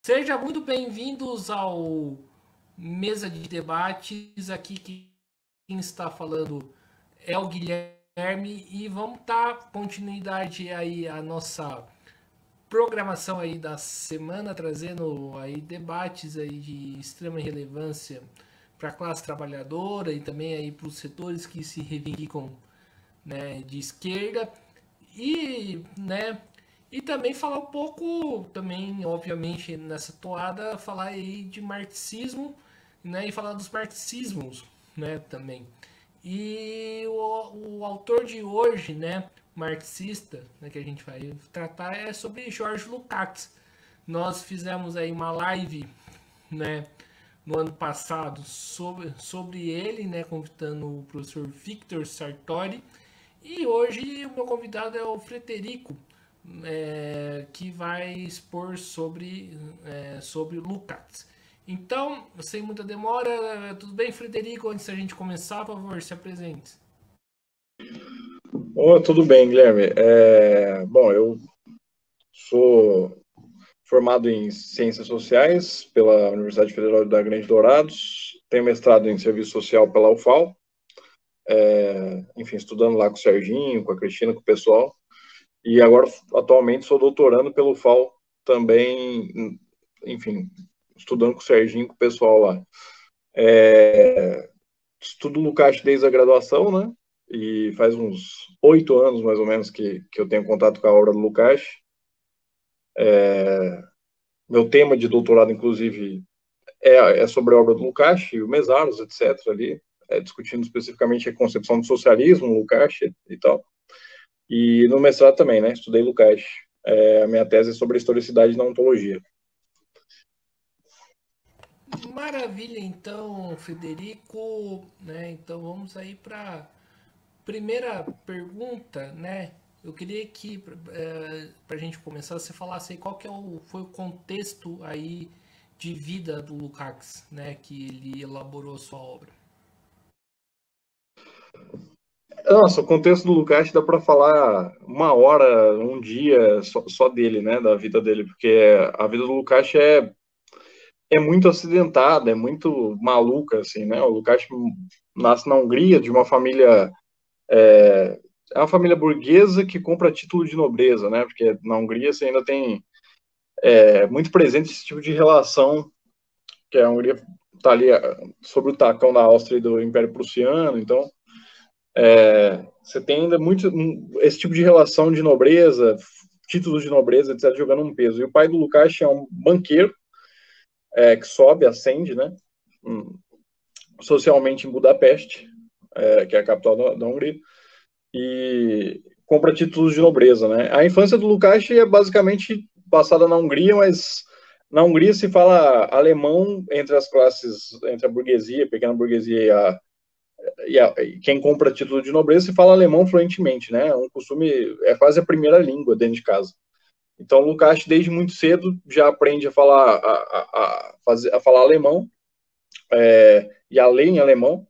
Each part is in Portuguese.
Sejam muito bem-vindos ao Mesa de Debates. Aqui quem está falando é o Guilherme e vamos dar continuidade aí à nossa programação aí da semana, trazendo aí debates aí de extrema relevância para a classe trabalhadora e também aí para os setores que se reivindicam, né, de esquerda e também falar um pouco, também, obviamente, nessa toada, falar aí de marxismo, né, e falar dos marxismos, né, também. E o autor de hoje, né, marxista, né, que a gente vai tratar é sobre Jorge Lukács. Nós fizemos aí uma live, né, no ano passado sobre ele, né, convidando o professor Victor Sartori. E hoje o meu convidado é o Frederico, que vai expor sobre Lukács. Então, sem muita demora, tudo bem, Frederico? Antes da gente começar, por favor, se apresente. Oh, tudo bem, Guilherme. Bom, eu sou formado em Ciências Sociais pela Universidade Federal da Grande Dourados, tenho mestrado em Serviço Social pela UFAL, enfim, estudando lá com o Serginho, com a Cristina, com o pessoal, e agora, atualmente, sou doutorando pelo UFAL também, enfim, estudando com o Serginho, com o pessoal lá. Estudo Lukács desde a graduação, né? E faz uns 8 anos, mais ou menos, que eu tenho contato com a obra do Lukács. Meu tema de doutorado, inclusive, é sobre a obra do Lukács, o Mesaros, etc. ali, discutindo especificamente a concepção do socialismo, Lukács e tal. E no mestrado também, né? Estudei Lukács. A minha tese é sobre a historicidade na ontologia. Maravilha, então, Frederico, né? Então vamos aí para primeira pergunta, né? Eu queria que, para a gente começar, você falasse aí qual que foi o contexto aí de vida do Lukács, né? Que ele elaborou a sua obra. Nossa, o contexto do Lukács dá para falar uma hora, um dia só dele, né? Da vida dele, porque a vida do Lukács é muito acidentada, é muito maluca, assim, né? O Lukács nasce na Hungria, de uma família é uma família burguesa que compra título de nobreza, né? Porque na Hungria você ainda tem muito presente esse tipo de relação, que a Hungria está ali sobre o tacão da Áustria e do Império Prussiano, então você tem ainda muito esse tipo de relação de nobreza, títulos de nobreza, etc., jogando um peso. E o pai do Lukács é um banqueiro que sobe, ascende, né? Socialmente em Budapeste, que é a capital da Hungria, e compra títulos de nobreza, né? A infância do Lukács é basicamente passada na Hungria, mas na Hungria se fala alemão entre as classes, entre a burguesia, a pequena burguesia e quem compra título de nobreza se fala alemão fluentemente, né? É um costume, é quase a primeira língua dentro de casa. Então o Lukács desde muito cedo já aprende a falar a falar alemão e a ler em alemão.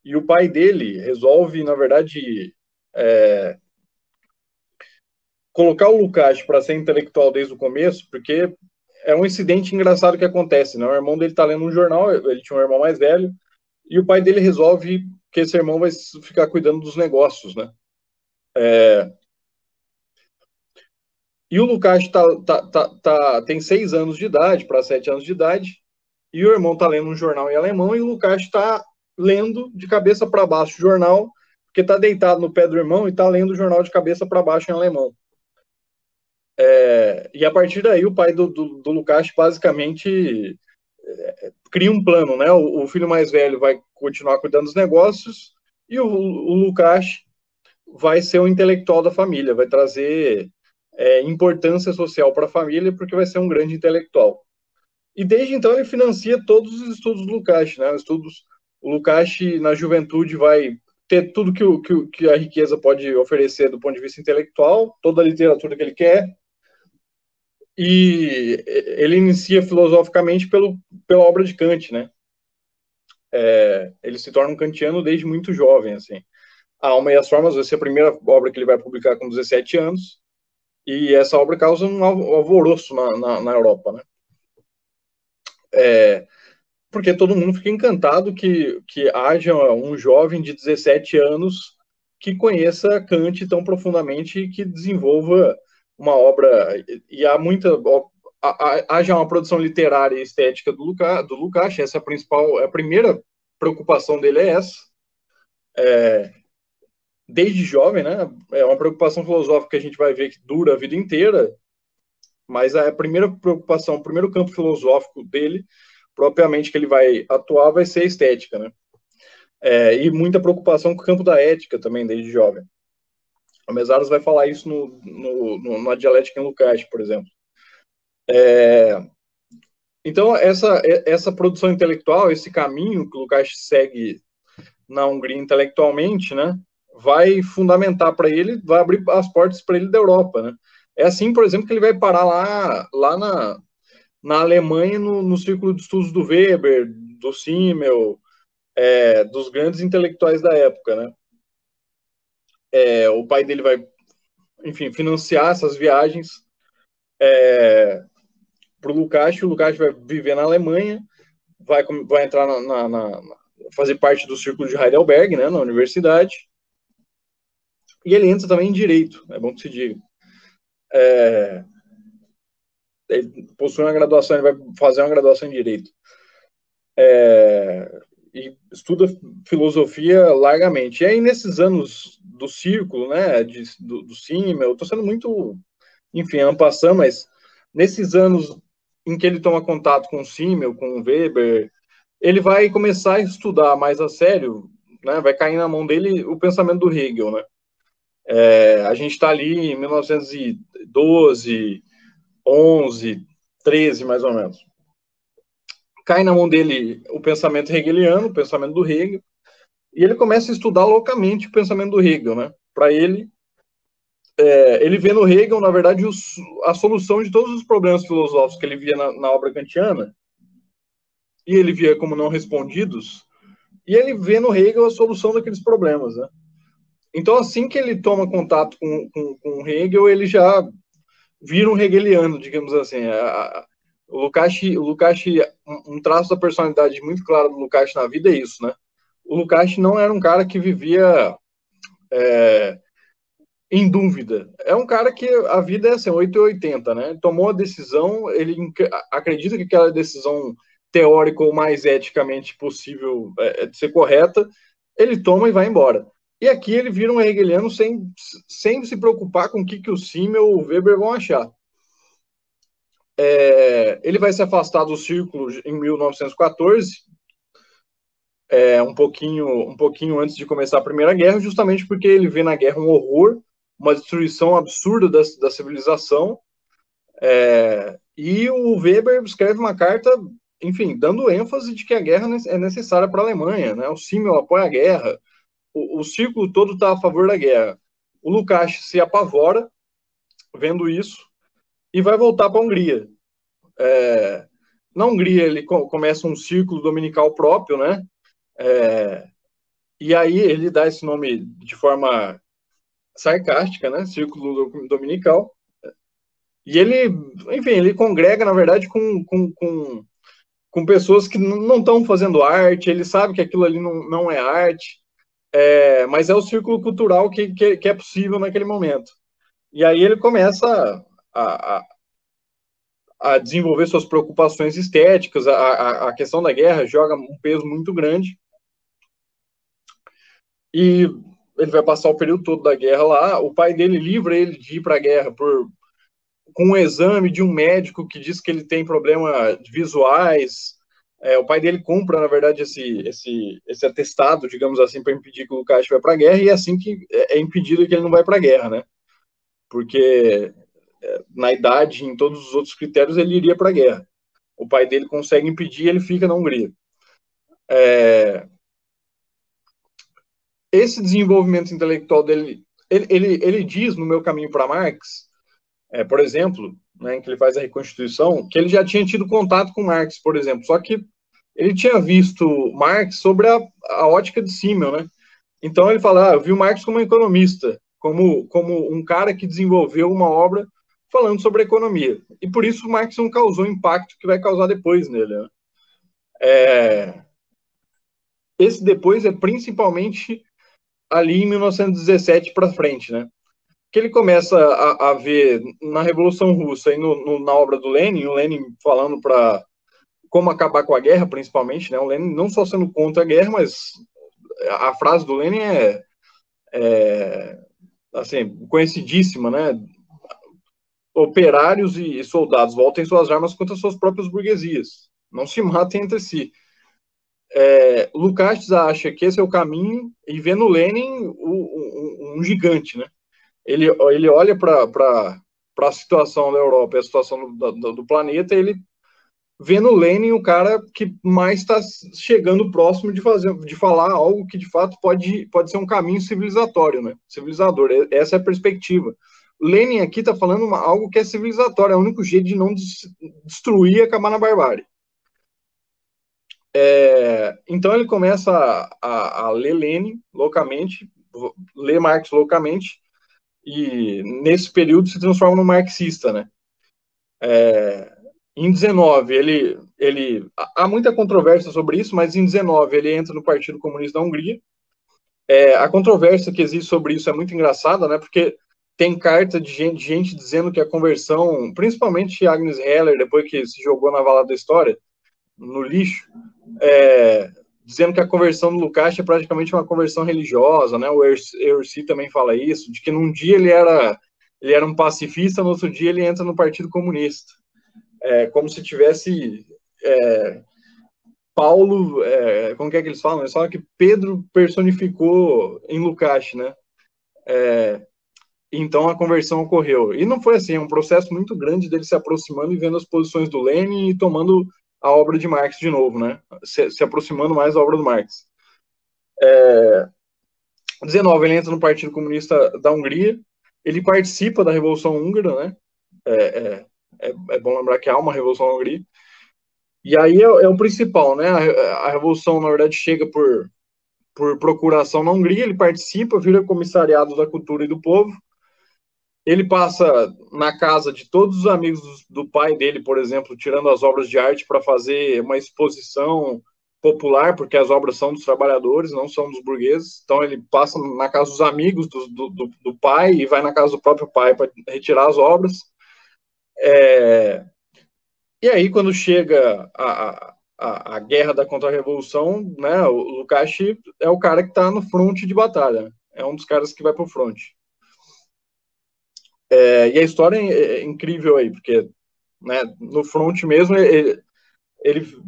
E o pai dele resolve, na verdade, colocar o Lukács para ser intelectual desde o começo, porque é um incidente engraçado que acontece, né? O irmão dele está lendo um jornal, ele tinha um irmão mais velho, e o pai dele resolve que esse irmão vai ficar cuidando dos negócios, né? E o Lukács tem 6 anos de idade, para 7 anos de idade, e o irmão está lendo um jornal em alemão, e o Lukács está lendo de cabeça para baixo o jornal, porque está deitado no pé do irmão e está lendo o jornal de cabeça para baixo em alemão. E a partir daí o pai do Lukács basicamente cria um plano, né? O filho mais velho vai continuar cuidando dos negócios e o Lukács vai ser o intelectual da família, vai trazer importância social para a família porque vai ser um grande intelectual. E desde então ele financia todos os estudos do Lukács, né? O Lukács na juventude vai ter tudo que a riqueza pode oferecer do ponto de vista intelectual, toda a literatura que ele quer, e ele inicia filosoficamente pela obra de Kant, né? Ele se torna um kantiano desde muito jovem, assim. A Alma e as Formas vai ser a primeira obra que ele vai publicar com 17 anos, e essa obra causa um alvoroço na Europa, né? Porque todo mundo fica encantado que haja um jovem de 17 anos que conheça Kant tão profundamente e que desenvolva uma obra, e há muita, haja uma produção literária e estética do Lukács, essa é a principal, a primeira preocupação dele é essa, desde jovem, né, é uma preocupação filosófica que a gente vai ver que dura a vida inteira, mas a primeira preocupação, o primeiro campo filosófico dele, propriamente que ele vai atuar, vai ser a estética, né? E muita preocupação com o campo da ética também, desde jovem. O Mesaros vai falar isso na dialética em Lukács, por exemplo. Então, essa produção intelectual, esse caminho que o Lukács segue na Hungria intelectualmente, né, vai fundamentar para ele, vai abrir as portas para ele da Europa, né? É assim, por exemplo, que ele vai parar lá na Alemanha, no círculo de estudos do Weber, do Simmel, dos grandes intelectuais da época, né? O pai dele vai, enfim, financiar essas viagens para o Lukács vai viver na Alemanha, vai entrar fazer parte do círculo de Heidelberg, né, na universidade, e ele entra também em Direito, é bom que se diga. Ele possui uma graduação, ele vai fazer uma graduação em Direito. E estuda filosofia largamente. E aí, nesses anos do círculo, né, do Simmel, eu estou sendo muito, enfim, en passant, mas nesses anos em que ele toma contato com o Simmel, com o Weber, ele vai começar a estudar mais a sério, né, vai cair na mão dele o pensamento do Hegel, né? A gente está ali em 1912, 11, 13, mais ou menos. Cai na mão dele o pensamento hegeliano, o pensamento do Hegel, e ele começa a estudar loucamente o pensamento do Hegel, né? Para ele, ele vê no Hegel, na verdade, a solução de todos os problemas filosóficos que ele via na obra kantiana, e ele via como não respondidos, e ele vê no Hegel a solução daqueles problemas, né? Então, assim que ele toma contato com Hegel, ele já vira um hegeliano, digamos assim. O Lukács, um traço da personalidade muito claro do Lukács na vida é isso, né? O Lukács não era um cara que vivia em dúvida. É um cara que a vida é assim, 8 e 80, né? Tomou a decisão, ele acredita que aquela decisão teórica ou mais eticamente possível de ser correta, ele toma e vai embora. E aqui ele vira um hegeliano sem se preocupar com o que o Simmel ou o Weber vão achar. Ele vai se afastar do círculo em 1914, um pouquinho antes de começar a Primeira Guerra, justamente porque ele vê na guerra um horror, uma destruição absurda da civilização, e o Weber escreve uma carta, enfim, dando ênfase de que a guerra é necessária para a Alemanha, né? O Simmel apoia a guerra, o círculo todo está a favor da guerra. O Lukács se apavora vendo isso e vai voltar para a Hungria. Na Hungria ele começa um círculo dominical próprio, né? E aí ele dá esse nome de forma sarcástica, né? Círculo dominical. E ele, enfim, ele congrega, na verdade, com pessoas que não estão fazendo arte, ele sabe que aquilo ali não é arte, mas é o círculo cultural que é possível naquele momento. E aí ele começa a desenvolver suas preocupações estéticas, a questão da guerra joga um peso muito grande, e ele vai passar o período todo da guerra lá. O pai dele livra ele de ir para a guerra com um exame de um médico que diz que ele tem problemas visuais. O pai dele compra, na verdade, esse atestado, digamos assim, para impedir que o Lukács vá para a guerra, e é assim que é impedido que ele não vai para a guerra, né? Porque na idade, em todos os outros critérios, ele iria para a guerra. O pai dele consegue impedir e ele fica na Hungria. Esse desenvolvimento intelectual dele, ele diz no Meu Caminho para Marx, por exemplo, né, em que ele faz a reconstituição, que ele já tinha tido contato com Marx, por exemplo, só que ele tinha visto Marx sobre a ótica de Simmel, né? Então ele fala, eu vi o Marx como um economista, como um cara que desenvolveu uma obra falando sobre economia. E por isso Marx não causou o impacto que vai causar depois nele, né? Esse depois é principalmente ali em 1917 para frente, né? Que ele começa a ver na Revolução Russa e na obra do Lenin, o Lenin falando para como acabar com a guerra, principalmente, né? O Lenin não só sendo contra a guerra, mas a frase do Lenin é assim, conhecidíssima, né? Operários e soldados voltem suas armas contra suas próprias burguesias. Não se matem entre si. Lukács acha que esse é o caminho e vê no Lenin um gigante, né? Ele olha para a situação da Europa, a situação do planeta, e ele vê no Lenin o cara que mais está chegando próximo de falar algo que de fato pode ser um caminho civilizatório, né? Civilizador. Essa é a perspectiva. Lenin aqui está falando algo que é civilizatório, é o único jeito de não destruir e acabar na barbárie. Então ele começa a ler Lenin loucamente, ler Marx loucamente, e nesse período se transforma no marxista, né? Em 19, há muita controvérsia sobre isso, mas em 19 ele entra no Partido Comunista da Hungria. A controvérsia que existe sobre isso é muito engraçada, né? Porque tem carta de gente dizendo que a conversão, principalmente Agnes Heller, depois que se jogou na vala da história, no lixo, dizendo que a conversão do Lukács é praticamente uma conversão religiosa, né? O Erci também fala isso, de que num dia ele era um pacifista, no outro dia ele entra no Partido Comunista. Como se tivesse Paulo, como que é que eles falam? Eles falam que Pedro personificou em Lukács, né? Então a conversão ocorreu. E não foi assim, é um processo muito grande dele se aproximando e vendo as posições do Lenin e tomando a obra de Marx de novo, né? Se aproximando mais da obra do Marx. 19, ele entra no Partido Comunista da Hungria, ele participa da Revolução Húngara, né? É bom lembrar que há uma Revolução na Hungria. E aí é o principal, né? A Revolução, na verdade, chega por procuração na Hungria, ele participa, vira comissariado da cultura e do povo. Ele passa na casa de todos os amigos do pai dele, por exemplo, tirando as obras de arte para fazer uma exposição popular, porque as obras são dos trabalhadores, não são dos burgueses. Então ele passa na casa dos amigos do pai e vai na casa do próprio pai para retirar as obras. E aí, quando chega a guerra da contra-revolução, né, o Lukács é o cara que está no fronte de batalha. É um dos caras que vai para o fronte. E a história é incrível aí, porque, né, no front mesmo, ele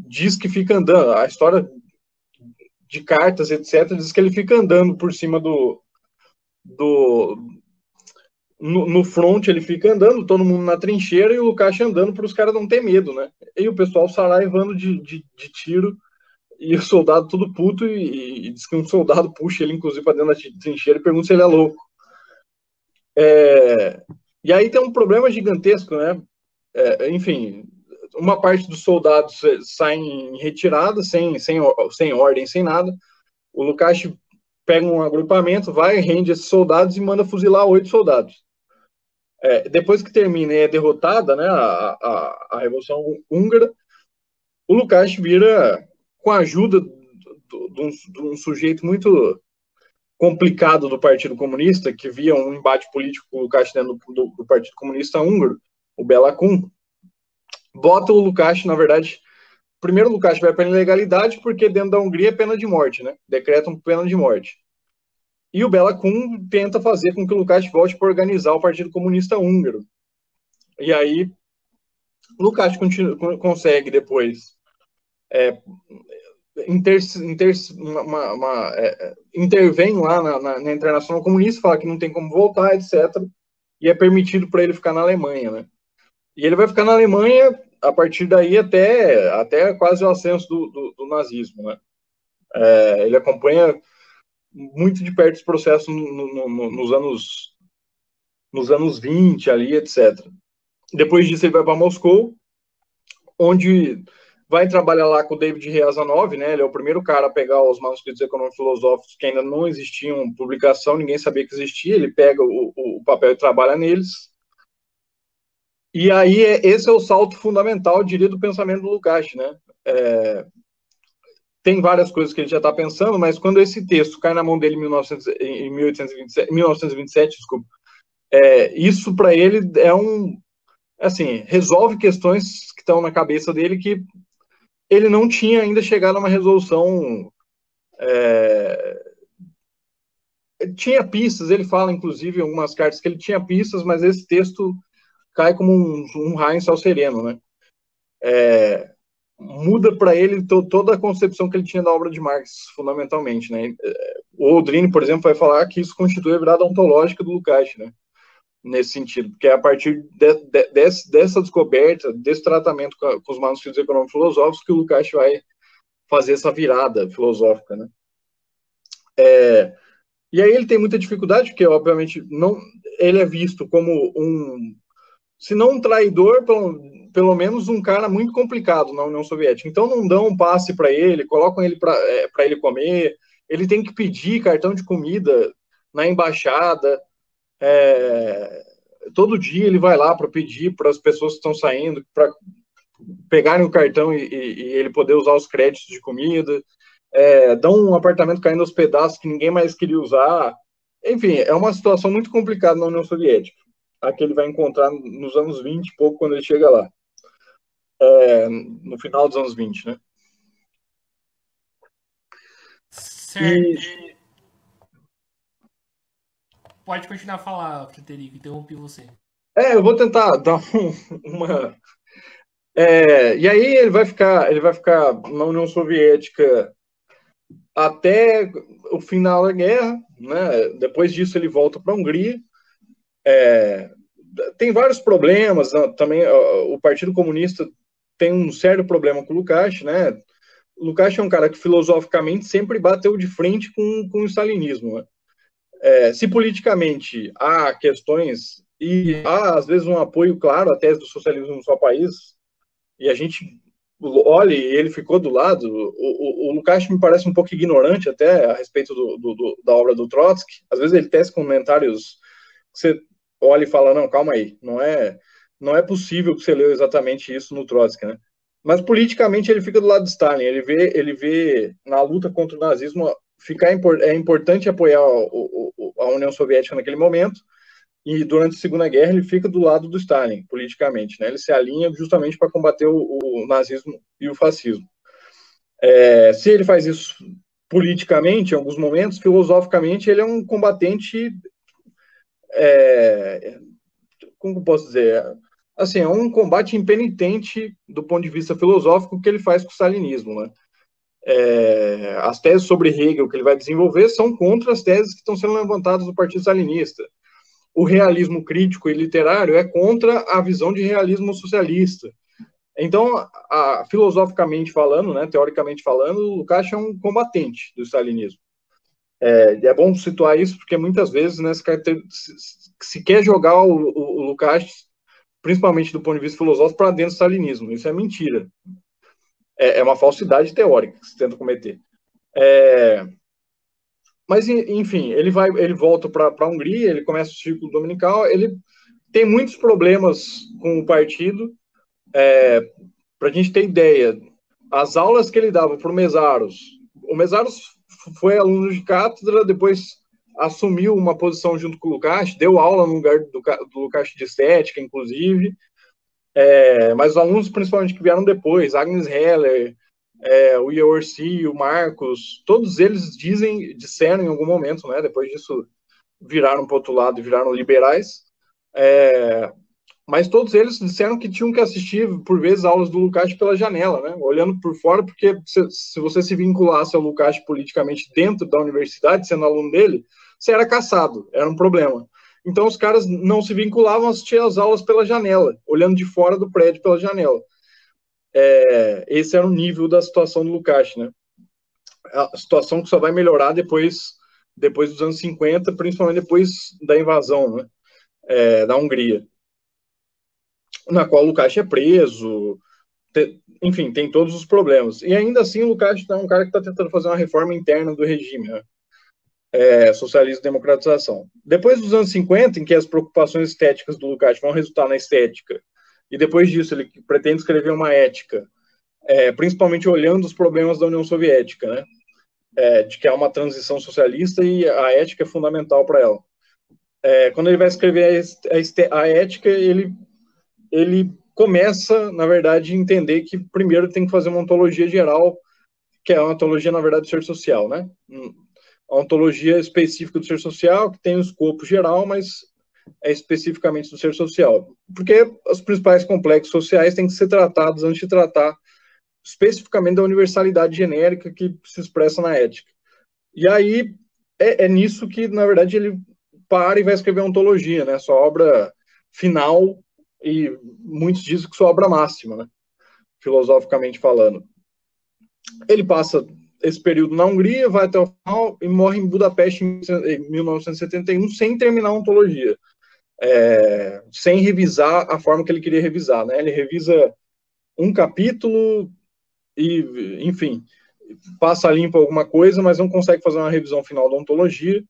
diz que fica andando. A história de cartas, etc., diz que ele fica andando por cima no front, ele fica andando, todo mundo na trincheira, e o Lukács andando para os caras não ter medo, né? E o pessoal saraivando de tiro, e o soldado tudo puto, e diz que um soldado puxa ele, inclusive, para dentro da trincheira e pergunta se ele é louco. E aí tem um problema gigantesco, né? Enfim, uma parte dos soldados saem em retirada, sem ordem, sem nada. O Lukács pega um agrupamento, vai, rende esses soldados e manda fuzilar 8 soldados. Depois que termina e é derrotada, né, a Revolução Húngara, o Lukács vira, com a ajuda de um sujeito muito complicado do Partido Comunista, que via um embate político com o Lukács dentro do Partido Comunista Húngaro, o Bela Kun, bota o Lukács, na verdade, primeiro o Lukács vai para a ilegalidade, porque dentro da Hungria é pena de morte, né? Decretam pena de morte. E o Bela Kun tenta fazer com que o Lukács volte para organizar o Partido Comunista Húngaro. E aí, o Lukács consegue depois intervém lá na Internacional Comunista, fala que não tem como voltar, etc. E é permitido para ele ficar na Alemanha, né? E ele vai ficar na Alemanha a partir daí até quase o ascenso do nazismo, né? Ele acompanha muito de perto esse processo nos anos 20 ali, etc. Depois disso ele vai para Moscou, onde vai trabalhar lá com o David Riazanov, né? Ele é o primeiro cara a pegar os manuscritos econômico-filosóficos que ainda não existiam publicação, ninguém sabia que existia, ele pega o papel e trabalha neles. E aí esse é o salto fundamental, eu diria, do pensamento do Lukács, né? tem várias coisas que ele já está pensando, mas quando esse texto cai na mão dele em 1927, desculpa, isso para ele é assim, resolve questões que estão na cabeça dele que ele não tinha ainda chegado a uma resolução. Tinha pistas, ele fala, inclusive, em algumas cartas que ele tinha pistas, mas esse texto cai como um raio em céu sereno, né? Muda para ele toda a concepção que ele tinha da obra de Marx, fundamentalmente, né? O Oldrini, por exemplo, vai falar que isso constitui a virada ontológica do Lukács, né? Nesse sentido, porque é a partir dessa descoberta, desse tratamento com os manuscritos econômicos filosóficos que o Lukács vai fazer essa virada filosófica, né? E aí ele tem muita dificuldade, porque, obviamente, ele é visto como se não um traidor, pelo menos um cara muito complicado na União Soviética. Então não dão um passe para ele, colocam ele para ele comer, ele tem que pedir cartão de comida na embaixada, todo dia ele vai lá para pedir para as pessoas que estão saindo, para pegarem o cartão e ele poder usar os créditos de comida, dão um apartamento caindo aos pedaços que ninguém mais queria usar. Enfim, é uma situação muito complicada na União Soviética, a que ele vai encontrar nos anos 20 e pouco, quando ele chega lá. No final dos anos 20, né? Certo. Pode continuar a falar, Frederico, interrompi você. Eu vou tentar dar uma... e aí ele vai ficar na União Soviética até o final da guerra, né? Depois disso ele volta para a Hungria. Tem vários problemas, né? Também o Partido Comunista tem um sério problema com o Lukács, né? O Lukács é um cara que filosoficamente sempre bateu de frente com o stalinismo, né? Se politicamente há questões e há às vezes um apoio claro à tese do socialismo no seu país, e a gente olha, ele ficou do lado. O Lukács me parece um pouco ignorante até a respeito da obra do Trotsky. Às vezes ele tece comentários que você olha e fala, não, calma aí, não é possível que você leu exatamente isso no Trotsky, né? Mas politicamente ele fica do lado de Stalin, ele vê na luta contra o nazismo é importante apoiar a União Soviética naquele momento, e durante a Segunda Guerra ele fica do lado do Stalin, politicamente, né? Ele se alinha justamente para combater o nazismo e o fascismo. Se ele faz isso politicamente, em alguns momentos, filosoficamente, ele é um combatente, como eu posso dizer, assim, é um combate impenitente do ponto de vista filosófico que ele faz com o stalinismo, né? As teses sobre Hegel que ele vai desenvolver são contra as teses que estão sendo levantadas do Partido Stalinista. O realismo crítico e literário é contra a visão de realismo socialista. Então, filosoficamente falando, né, teoricamente falando, o Lukács é um combatente do stalinismo. É bom situar isso, porque muitas vezes, né, se quer jogar o Lukács, principalmente do ponto de vista filosófico, para dentro do stalinismo. Isso é mentira. É uma falsidade teórica que se tenta cometer. Mas, enfim, ele volta para a Hungria, ele começa o círculo dominical, ele tem muitos problemas com o partido. Para a gente ter ideia, as aulas que ele dava para o Mesaros foi aluno de cátedra, depois assumiu uma posição junto com o Lukács, deu aula no lugar do Lukács de estética, inclusive, mas os alunos, principalmente, que vieram depois, Agnes Heller, o Iorsi, o Marcos, todos eles disseram em algum momento, né, depois disso viraram para o outro lado e viraram liberais, mas todos eles disseram que tinham que assistir, por vezes, aulas do Lukács pela janela, né, olhando por fora, porque se você se vinculasse ao Lukács politicamente dentro da universidade, sendo aluno dele, você era caçado, era um problema. Então os caras não se vinculavam a assistir as aulas pela janela, olhando de fora do prédio pela janela. Esse era o nível da situação do Lukács, né? A situação que só vai melhorar depois dos anos 50, principalmente depois da invasão, né, da Hungria, na qual o Lukács é preso, enfim, tem todos os problemas. E ainda assim o Lukács é um cara que está tentando fazer uma reforma interna do regime, né? Socialismo e democratização. Depois dos anos 50, em que as preocupações estéticas do Lukács vão resultar na estética, e depois disso ele pretende escrever uma ética principalmente olhando os problemas da União Soviética, né? De que há uma transição socialista e a ética é fundamental para ela. Quando ele vai escrever a ética, ele começa, na verdade, a entender que primeiro tem que fazer uma ontologia geral, que é uma ontologia, na verdade, do ser social, né? A ontologia específica do ser social, que tem o escopo geral, mas é especificamente do ser social. Porque os principais complexos sociais têm que ser tratados antes de tratar especificamente da universalidade genérica que se expressa na ética. E aí é nisso que, na verdade, ele para e vai escrever a ontologia, né? Sua obra final e muitos dizem que sua obra máxima, né? Filosoficamente falando. Ele passa esse período na Hungria, vai até o final e morre em Budapeste em 1971 sem terminar a ontologia, sem revisar a forma que ele queria revisar, né? Ele revisa um capítulo e, enfim, passa limpo alguma coisa, mas não consegue fazer uma revisão final da ontologia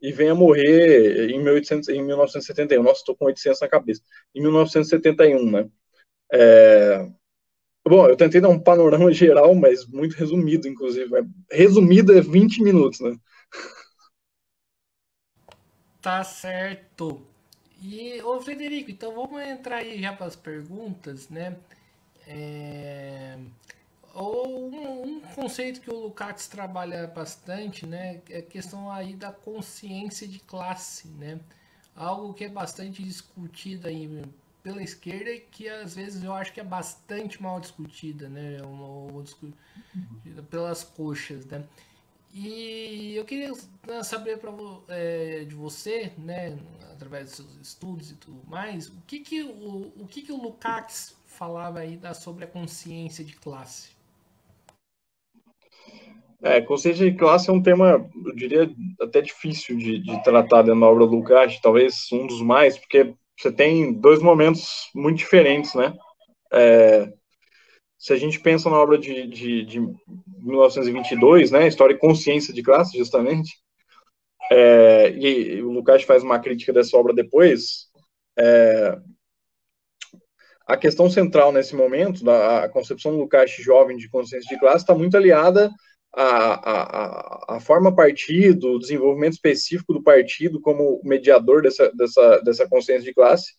e vem a morrer em 1971. Nossa, estou com 800 na cabeça. Em 1971, né? Bom, eu tentei dar um panorama geral, mas muito resumido, inclusive. Resumido é 20 minutos, né? Tá certo. E, ô Frederico, então vamos entrar aí já para as perguntas, né? É, um conceito que o Lukács trabalha bastante, né, é a questão aí da consciência de classe, né? Algo que é bastante discutido aí pela esquerda e que às vezes eu acho que é bastante mal discutida, né? Discutida pelas coxas, né? E eu queria saber de você, né, através dos seus estudos e tudo mais, o que o Lukács falava aí sobre a consciência de classe? Consciência de classe é um tema, eu diria, até difícil de tratar dentro da obra do Lukács, talvez um dos mais, porque você tem dois momentos muito diferentes, né? Se a gente pensa na obra de 1922, né, História e Consciência de Classe, justamente, e o Lukács faz uma crítica dessa obra depois, a questão central nesse momento, a concepção do Lukács jovem de consciência de classe, está muito aliada à forma partido, o desenvolvimento específico do partido como mediador dessa consciência de classe.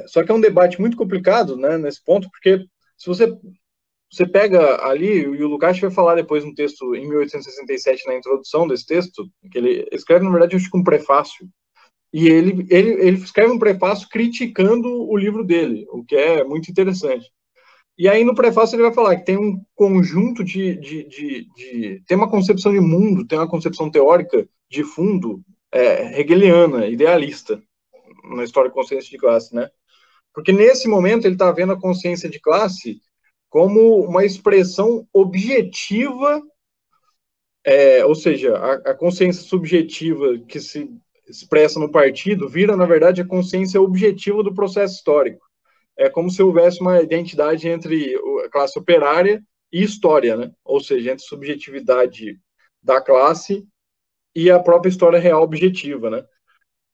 Só que é um debate muito complicado, né, nesse ponto, porque se você pega ali, e o Lukács vai falar depois no texto, em 1867, na introdução desse texto, que ele escreve, na verdade, acho que um prefácio, e ele escreve um prefácio criticando o livro dele, o que é muito interessante. E aí no prefácio ele vai falar que tem um conjunto tem uma concepção de mundo, tem uma concepção teórica de fundo hegeliana, idealista, na história de consciência de classe, né? Porque nesse momento ele está vendo a consciência de classe como uma expressão objetiva, ou seja, a consciência subjetiva que se expressa no partido vira, na verdade, a consciência objetiva do processo histórico. É como se houvesse uma identidade entre a classe operária e história, né? Ou seja, entre subjetividade da classe e a própria história real objetiva, né?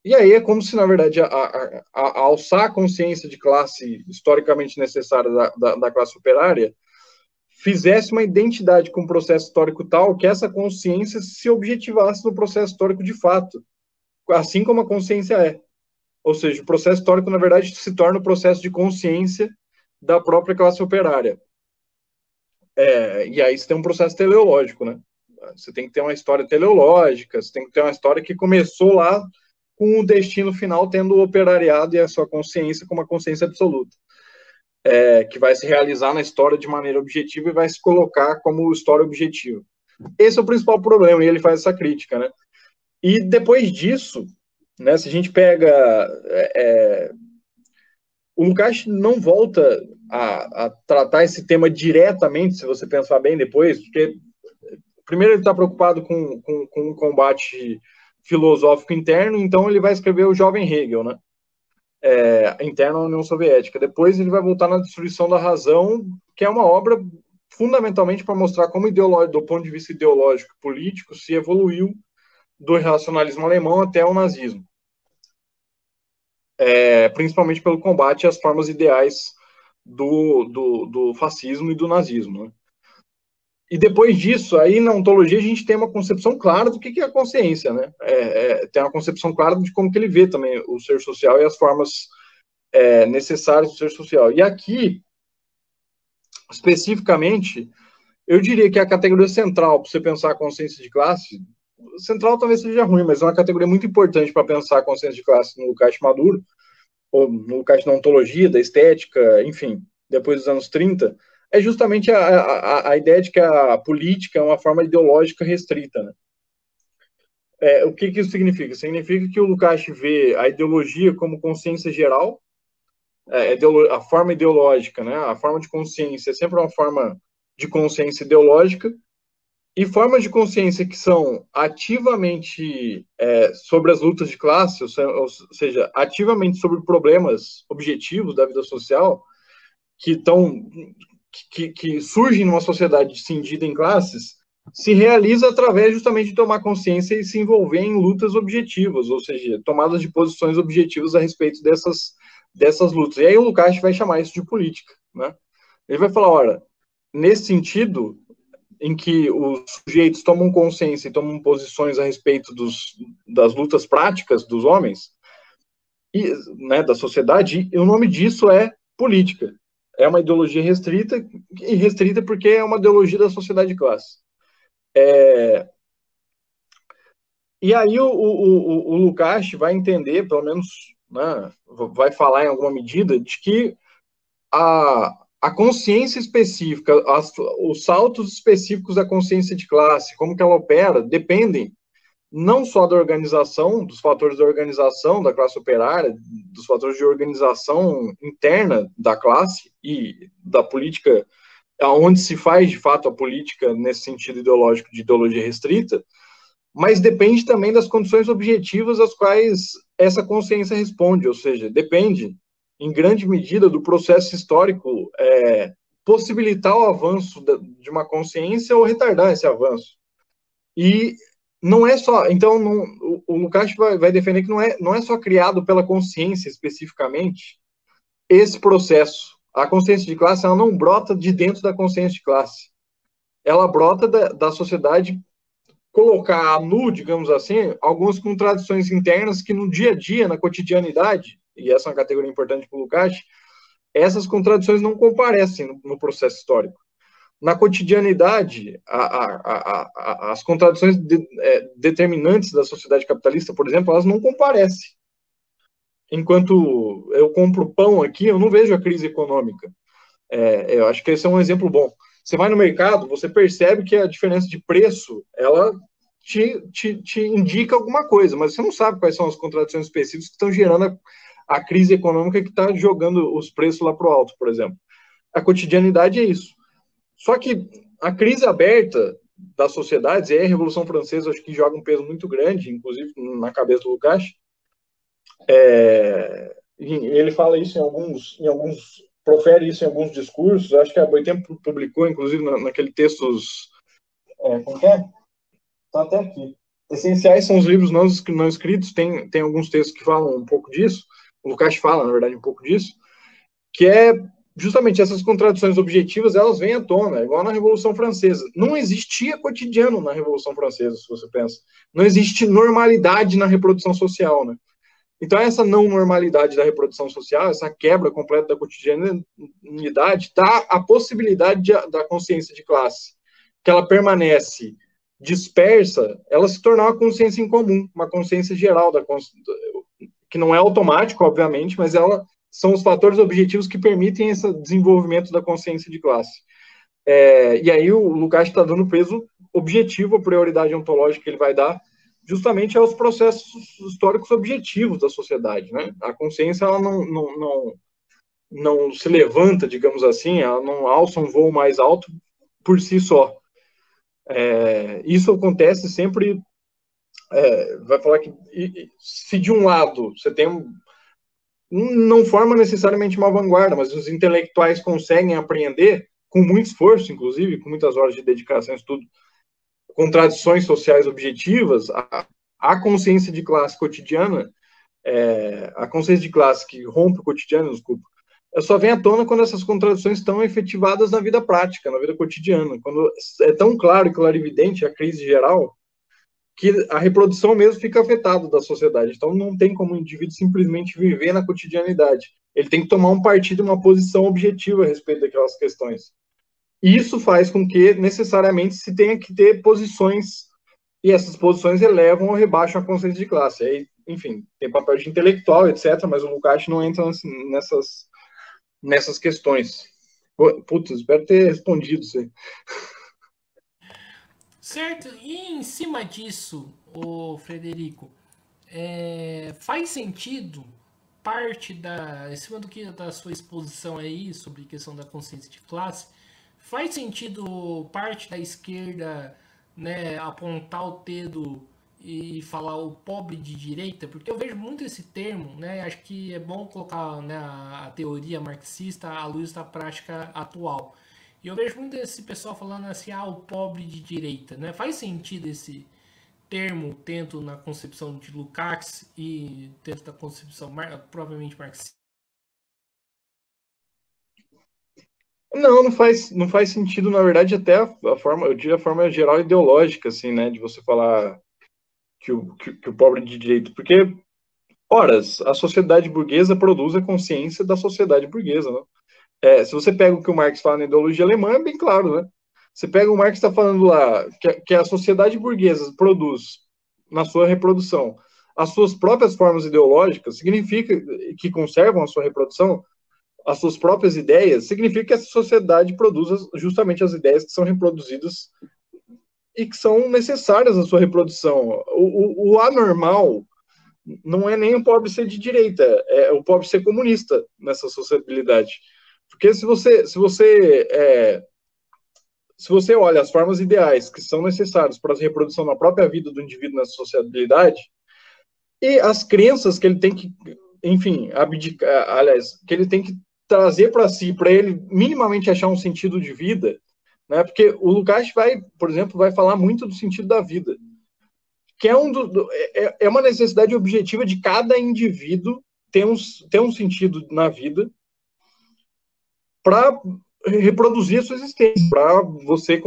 E aí é como se, na verdade, a alçar a consciência de classe historicamente necessária da classe operária fizesse uma identidade com o processo histórico tal que essa consciência se objetivasse no processo histórico de fato, assim como a consciência é. Ou seja, o processo histórico, na verdade, se torna o processo de consciência da própria classe operária. E aí você tem um processo teleológico, né? Você tem que ter uma história teleológica, você tem que ter uma história que começou lá com o destino final tendo o operariado e a sua consciência como uma consciência absoluta, que vai se realizar na história de maneira objetiva e vai se colocar como história objetiva. Esse é o principal problema, e ele faz essa crítica, né? E depois disso, né, se a gente pega... o Lukács não volta a tratar esse tema diretamente, se você pensar bem depois, porque primeiro ele está preocupado com um combate filosófico interno, então ele vai escrever o Jovem Hegel, né? Interno à União Soviética. Depois ele vai voltar na Destruição da Razão, que é uma obra fundamentalmente para mostrar como do ponto de vista ideológico e político se evoluiu do racionalismo alemão até o nazismo. Principalmente pelo combate às formas ideais do fascismo e do nazismo, né? E depois disso, aí na ontologia a gente tem uma concepção clara do que é a consciência, né? Tem uma concepção clara de como que ele vê também o ser social e as formas necessárias do ser social. E aqui, especificamente, eu diria que a categoria central, para você pensar a consciência de classe, central talvez seja ruim, mas é uma categoria muito importante para pensar a consciência de classe no Lukács maduro, ou no Lukács na ontologia, da estética, enfim, depois dos anos 30, é justamente a ideia de que a política é uma forma ideológica restrita, né? O que isso significa? Significa que o Lukács vê a ideologia como consciência geral, a forma ideológica, né? A forma de consciência é sempre uma forma de consciência ideológica, e formas de consciência que são ativamente sobre as lutas de classe, ou seja, ativamente sobre problemas objetivos da vida social, que surgem numa sociedade cindida em classes, se realiza através justamente de tomar consciência e se envolver em lutas objetivas, ou seja, tomadas de posições objetivas a respeito dessas lutas. E aí o Lukács vai chamar isso de política, né? Ele vai falar, olha, nesse sentido, em que os sujeitos tomam consciência e tomam posições a respeito das lutas práticas dos homens, e, né, da sociedade, e o nome disso é política. É uma ideologia restrita, e restrita porque é uma ideologia da sociedade de classe. E aí o Lukács vai entender, pelo menos, né, vai falar em alguma medida, de que a consciência específica, os saltos específicos da consciência de classe, como que ela opera, dependem não só da organização, dos fatores da organização da classe operária, dos fatores de organização interna da classe e da política, onde se faz de fato a política nesse sentido ideológico de ideologia restrita, mas depende também das condições objetivas às quais essa consciência responde, ou seja, depende em grande medida do processo histórico possibilitar o avanço de uma consciência ou retardar esse avanço. E não é só, então o Lukács vai defender que não é só criado pela consciência especificamente esse processo. A consciência de classe ela não brota de dentro da consciência de classe, ela brota da sociedade colocar a nu, digamos assim, algumas contradições internas que no dia a dia, na cotidianidade, e essa é uma categoria importante para o Lukács, essas contradições não comparecem no processo histórico. Na cotidianidade, as contradições determinantes da sociedade capitalista, por exemplo, elas não comparecem. Enquanto eu compro pão aqui, eu não vejo a crise econômica. Eu acho que esse é um exemplo bom. Você vai no mercado, você percebe que a diferença de preço, ela te indica alguma coisa, mas você não sabe quais são as contradições específicas que estão gerando a crise econômica que está jogando os preços lá para o alto, por exemplo. A cotidianidade é isso. Só que a crise aberta das sociedades, e aí a Revolução Francesa acho que joga um peso muito grande, inclusive na cabeça do Lukács, ele fala isso em alguns profere isso em alguns discursos, acho que a Boitempo publicou, inclusive, naquele textos, como que é? Está até aqui. Essenciais são os livros não escritos, tem alguns textos que falam um pouco disso, o Lukács fala, na verdade, um pouco disso, que é justamente essas contradições objetivas, elas vêm à tona, igual na Revolução Francesa. Não existia cotidiano na Revolução Francesa, se você pensa. Não existe normalidade na reprodução social, né? Então, essa não normalidade da reprodução social, essa quebra completa da cotidianidade, dá a possibilidade da consciência de classe, que ela permanece dispersa, ela se tornar uma consciência em comum, uma consciência geral, que não é automático, obviamente, mas ela são os fatores objetivos que permitem esse desenvolvimento da consciência de classe. E aí o Lukács está dando peso objetivo, a prioridade ontológica que ele vai dar justamente aos processos históricos objetivos da sociedade, né? A consciência ela não se levanta, digamos assim, ela não alça um voo mais alto por si só. Isso acontece sempre. Vai falar que se de um lado você tem não forma necessariamente uma vanguarda, mas os intelectuais conseguem apreender com muito esforço, inclusive, com muitas horas de dedicação a estudo, contradições sociais objetivas, a consciência de classe cotidiana, a consciência de classe que rompe o cotidiano, desculpa, só vem à tona quando essas contradições estão efetivadas na vida prática, na vida cotidiana. Quando é tão claro e clarividente a crise geral, que a reprodução mesmo fica afetada da sociedade. Então não tem como o indivíduo simplesmente viver na cotidianidade. Ele tem que tomar um partido, uma posição objetiva a respeito daquelas questões. E isso faz com que necessariamente se tenha que ter posições, e essas posições elevam ou rebaixam a consciência de classe. Aí, enfim, tem papel de intelectual, etc., mas o Lukács não entra nessas questões. Putz, espero ter respondido isso aí. Certo? E em cima disso, o Frederico, faz sentido parte em cima do que da sua exposição aí sobre questão da consciência de classe, faz sentido parte da esquerda, né, apontar o dedo e falar o pobre de direita, porque eu vejo muito esse termo, né? Acho que é bom colocar, né, a teoria marxista à luz da prática atual. E eu vejo muito esse pessoal falando assim, o pobre de direita, né? Faz sentido esse termo tanto na concepção de Lukács e dentro da concepção provavelmente marxista? Não faz sentido, na verdade, até a forma, eu diria a forma geral ideológica, assim, né, de você falar que o pobre de direito, porque, horas, a sociedade burguesa produz a consciência da sociedade burguesa, né? Se você pega o que o Marx fala na ideologia alemã, é bem claro, né? Você pega o Marx está falando lá que a sociedade burguesa produz na sua reprodução as suas próprias formas ideológicas, significa que conservam a sua reprodução, as suas próprias ideias, significa que essa sociedade produz justamente as ideias que são reproduzidas e que são necessárias à sua reprodução. O anormal não é nem o pobre ser de direita, é o pobre ser comunista nessa sociabilidade. Porque se você olha as formas ideais que são necessárias para a reprodução na própria vida do indivíduo nessa sociabilidade e as crenças que ele tem que, enfim, abdicar, aliás, que ele tem que trazer para si, para ele minimamente achar um sentido de vida, né? Porque o Lukács vai, por exemplo, vai falar muito do sentido da vida, que é uma necessidade objetiva de cada indivíduo ter um sentido na vida para reproduzir a sua existência, para você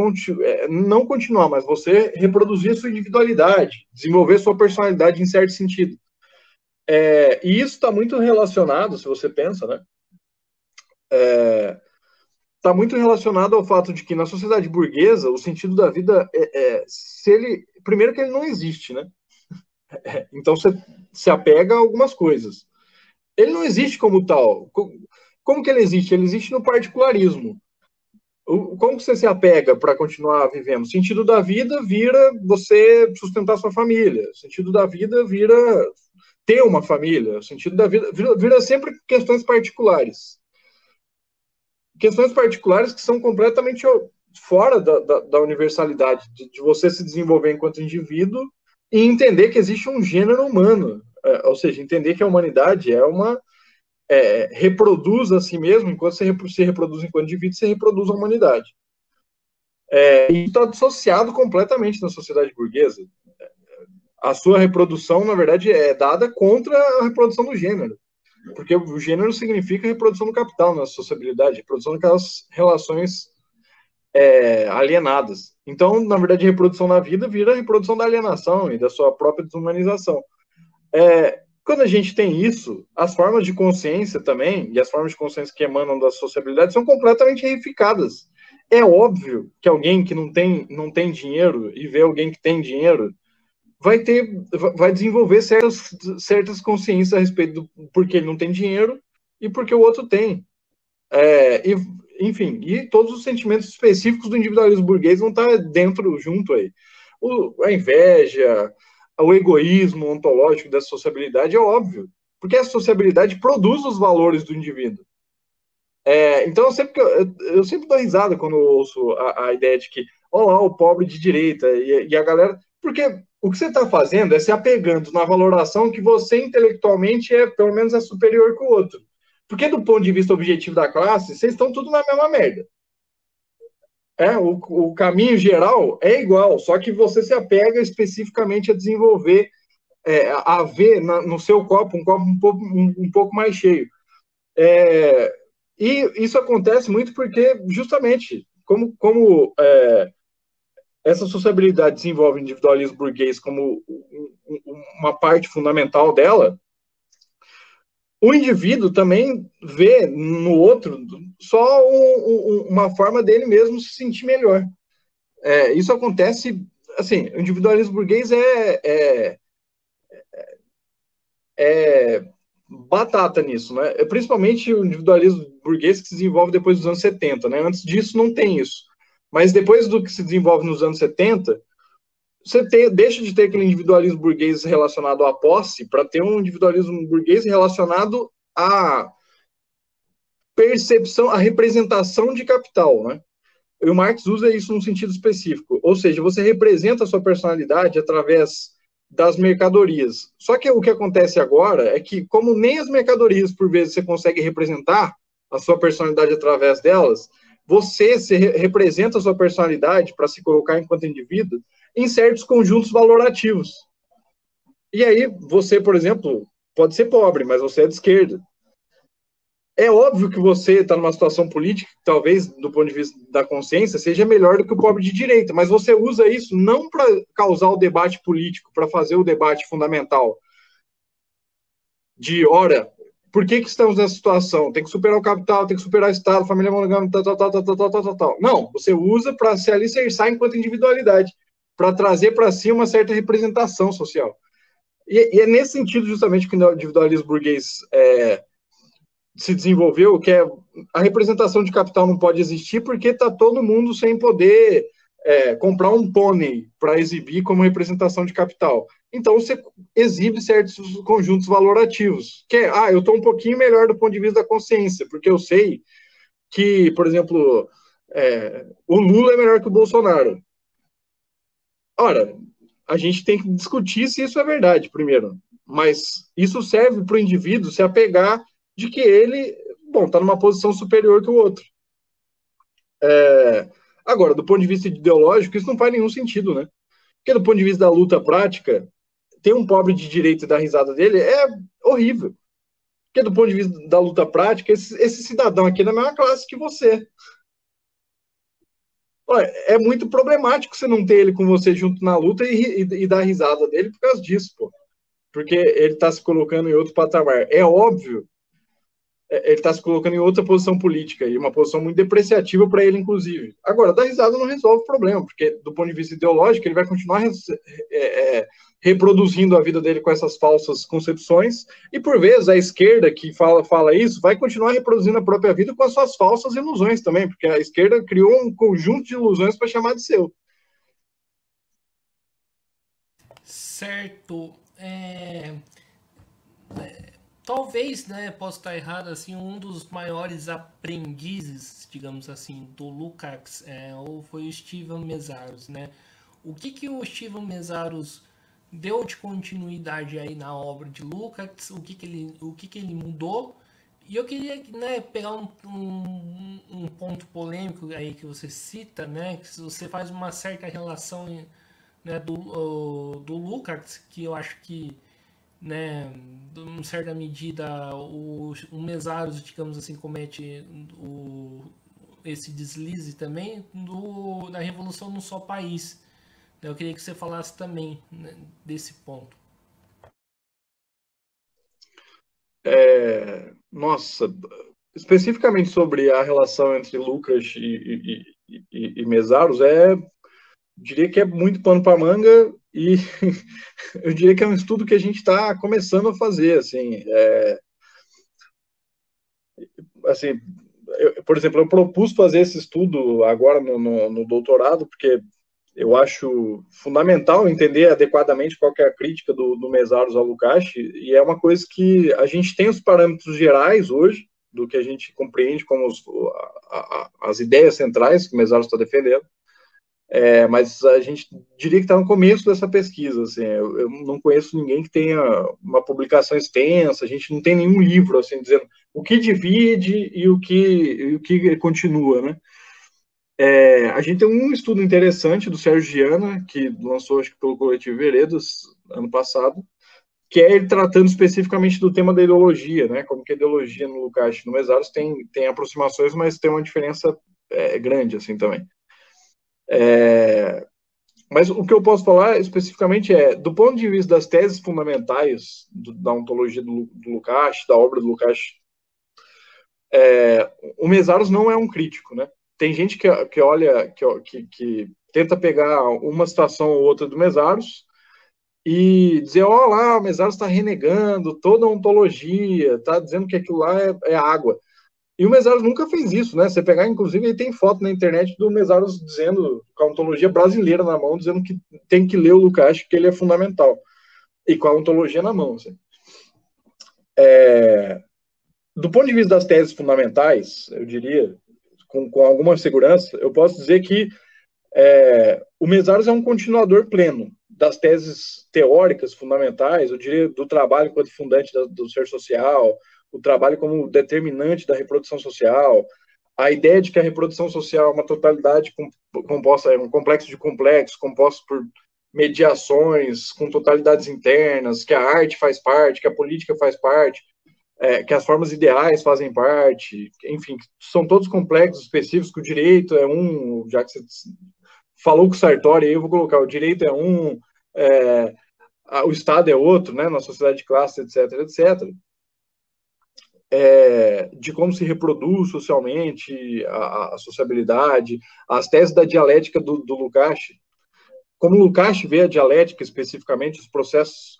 não continuar, mas você reproduzir a sua individualidade, desenvolver sua personalidade em certo sentido. E isso está muito relacionado, se você pensa, né? Está muito relacionado ao fato de que na sociedade burguesa o sentido da vida primeiro que ele não existe, né? Então você se apega a algumas coisas. Ele não existe como tal. Como que ele existe? Ele existe no particularismo. Como que você se apega para continuar vivendo? O sentido da vida vira você sustentar sua família. O sentido da vida vira ter uma família. O sentido da vida vira sempre questões particulares. Questões particulares que são completamente fora da universalidade, de você se desenvolver enquanto indivíduo e entender que existe um gênero humano. Ou seja, entender que a humanidade reproduz a si mesmo, enquanto você se reproduz enquanto indivíduo, você reproduz a humanidade. E está dissociado completamente na sociedade burguesa. A sua reprodução, na verdade, é dada contra a reprodução do gênero. Porque o gênero significa reprodução do capital na sociabilidade, reprodução daquelas relações alienadas. Então, na verdade, a reprodução na vida vira a reprodução da alienação e da sua própria desumanização. Quando a gente tem isso, as formas de consciência também, e as formas de consciência que emanam da sociabilidade, são completamente reificadas. É óbvio que alguém que não tem dinheiro e vê alguém que tem dinheiro vai desenvolver certas consciências a respeito do porquê ele não tem dinheiro e porque o outro tem. Enfim, e todos os sentimentos específicos do individualismo burguês vão estar junto aí. A inveja, o egoísmo ontológico dessa sociabilidade é óbvio, porque a sociabilidade produz os valores do indivíduo. Então, eu sempre dou risada quando eu ouço a ideia de que, o pobre de direita, e a galera... Porque o que você está fazendo é se apegando na valoração que você intelectualmente pelo menos é superior que o outro. Porque do ponto de vista objetivo da classe, vocês estão tudo na mesma merda. O caminho geral é igual, só que você se apega especificamente a desenvolver, a ver no seu copo um copo um pouco mais cheio. E isso acontece muito porque, justamente, como essa sociabilidade desenvolve o individualismo burguês como uma parte fundamental dela, o indivíduo também vê no outro só uma forma dele mesmo se sentir melhor. Isso acontece, assim, o individualismo burguês é batata nisso, né? Principalmente o individualismo burguês que se desenvolve depois dos anos 70, né? Antes disso não tem isso. Mas depois do que se desenvolve nos anos 70, deixa de ter aquele individualismo burguês relacionado à posse para ter um individualismo burguês relacionado à percepção, à representação de capital, né? E o Marx usa isso num sentido específico, ou seja, você representa a sua personalidade através das mercadorias. Só que o que acontece agora é que, como nem as mercadorias, por vezes, você consegue representar a sua personalidade através delas, você se representa a sua personalidade para se colocar enquanto indivíduo em certos conjuntos valorativos. E aí, você, por exemplo, pode ser pobre, mas você é de esquerda. É óbvio que você está numa situação política que talvez, do ponto de vista da consciência, seja melhor do que o pobre de direita, mas você usa isso não para causar o debate político, para fazer o debate fundamental de, ora, por que estamos nessa situação? Tem que superar o capital, tem que superar o Estado, família monogâmica, tal. Não, você usa para se alicerçar enquanto individualidade, para trazer para si uma certa representação social. E é nesse sentido, justamente, que o individualismo burguês se desenvolveu, que é a representação de capital não pode existir porque está todo mundo sem poder comprar um pônei para exibir como representação de capital. Então você exibe certos conjuntos valorativos, que é, eu estou um pouquinho melhor do ponto de vista da consciência, porque eu sei que, por exemplo, o Lula é melhor que o Bolsonaro. Ora, a gente tem que discutir se isso é verdade, primeiro. Mas isso serve para o indivíduo se apegar de que ele, está numa posição superior que o outro. Agora, do ponto de vista ideológico, isso não faz nenhum sentido, né? Porque do ponto de vista da luta prática, ter um pobre de direita e dar risada dele é horrível. Porque do ponto de vista da luta prática, esse cidadão aqui é da mesma classe que você. É muito problemático você não ter ele com você junto na luta e dar risada dele por causa disso, pô. Porque ele está se colocando em outro patamar. É óbvio, ele está se colocando em outra posição política, e uma posição muito depreciativa para ele, inclusive. Agora, dar risada não resolve o problema, porque do ponto de vista ideológico, ele vai continuar reproduzindo a vida dele com essas falsas concepções, e por vezes a esquerda que fala isso vai continuar reproduzindo a própria vida com as suas falsas ilusões também, porque a esquerda criou um conjunto de ilusões para chamar de seu. Certo. Talvez, né, posso estar errado, assim, um dos maiores aprendizes, digamos assim, do Lukács foi o Steven Mesaros, né? O que o Steven Mesaros deu de continuidade aí na obra de Lukács, o que ele mudou? E eu queria, né, pegar um ponto polêmico aí que você cita, né, que você faz uma certa relação, né, do Lukács, que eu acho que, né, em certa medida o Mesaros, digamos assim, comete esse deslize também da Revolução num Só País. Eu queria que você falasse também, né, desse ponto. Nossa, especificamente sobre a relação entre Lucas e Mesaros, diria que é muito pano para manga, e eu diria que é um estudo que a gente está começando a fazer, assim, por exemplo, eu propus fazer esse estudo agora no doutorado, porque eu acho fundamental entender adequadamente qual que é a crítica do Mesaros ao Lukács, e é uma coisa que a gente tem os parâmetros gerais hoje, do que a gente compreende como as ideias centrais que o Mesaros está defendendo, mas a gente diria que está no começo dessa pesquisa. Assim, eu não conheço ninguém que tenha uma publicação extensa, a gente não tem nenhum livro assim, dizendo o que divide e o que continua, né? A gente tem um estudo interessante do Sérgio Giana, que lançou, acho que pelo Coletivo Veredas, ano passado, que é ele tratando especificamente do tema da ideologia, né? Como que a ideologia no Lukács e no Mésaros tem aproximações, mas tem uma diferença grande, assim, também. Mas o que eu posso falar especificamente do ponto de vista das teses fundamentais da ontologia do Lukács, da obra do Lukács, o Mésaros não é um crítico, né? Tem gente que olha, que tenta pegar uma citação ou outra do Mésaros e dizer, ó lá, o Mésaros está renegando toda a ontologia, está dizendo que aquilo lá é água. E o Mésaros nunca fez isso, né? Você pegar, inclusive, ele tem foto na internet do Mésaros dizendo, com a ontologia brasileira na mão, dizendo que tem que ler o Lukács, que ele é fundamental. E com a ontologia na mão, assim. Do ponto de vista das teses fundamentais, eu diria, com alguma segurança, eu posso dizer que o Mésaros é um continuador pleno das teses teóricas fundamentais, eu diria, do trabalho enquanto fundante do ser social, o trabalho como determinante da reprodução social, a ideia de que a reprodução social é uma totalidade composta, é um complexo de complexos, composto por mediações com totalidades internas, que a arte faz parte, que a política faz parte, que as formas ideais fazem parte, enfim, são todos complexos específicos, que o direito é um, já que você falou com o Sartori, aí eu vou colocar, o direito é um, o Estado é outro, né, na sociedade de classe, etc, etc. De como se reproduz socialmente a sociabilidade, as teses da dialética do Lukács, como o Lukács vê a dialética especificamente, os processos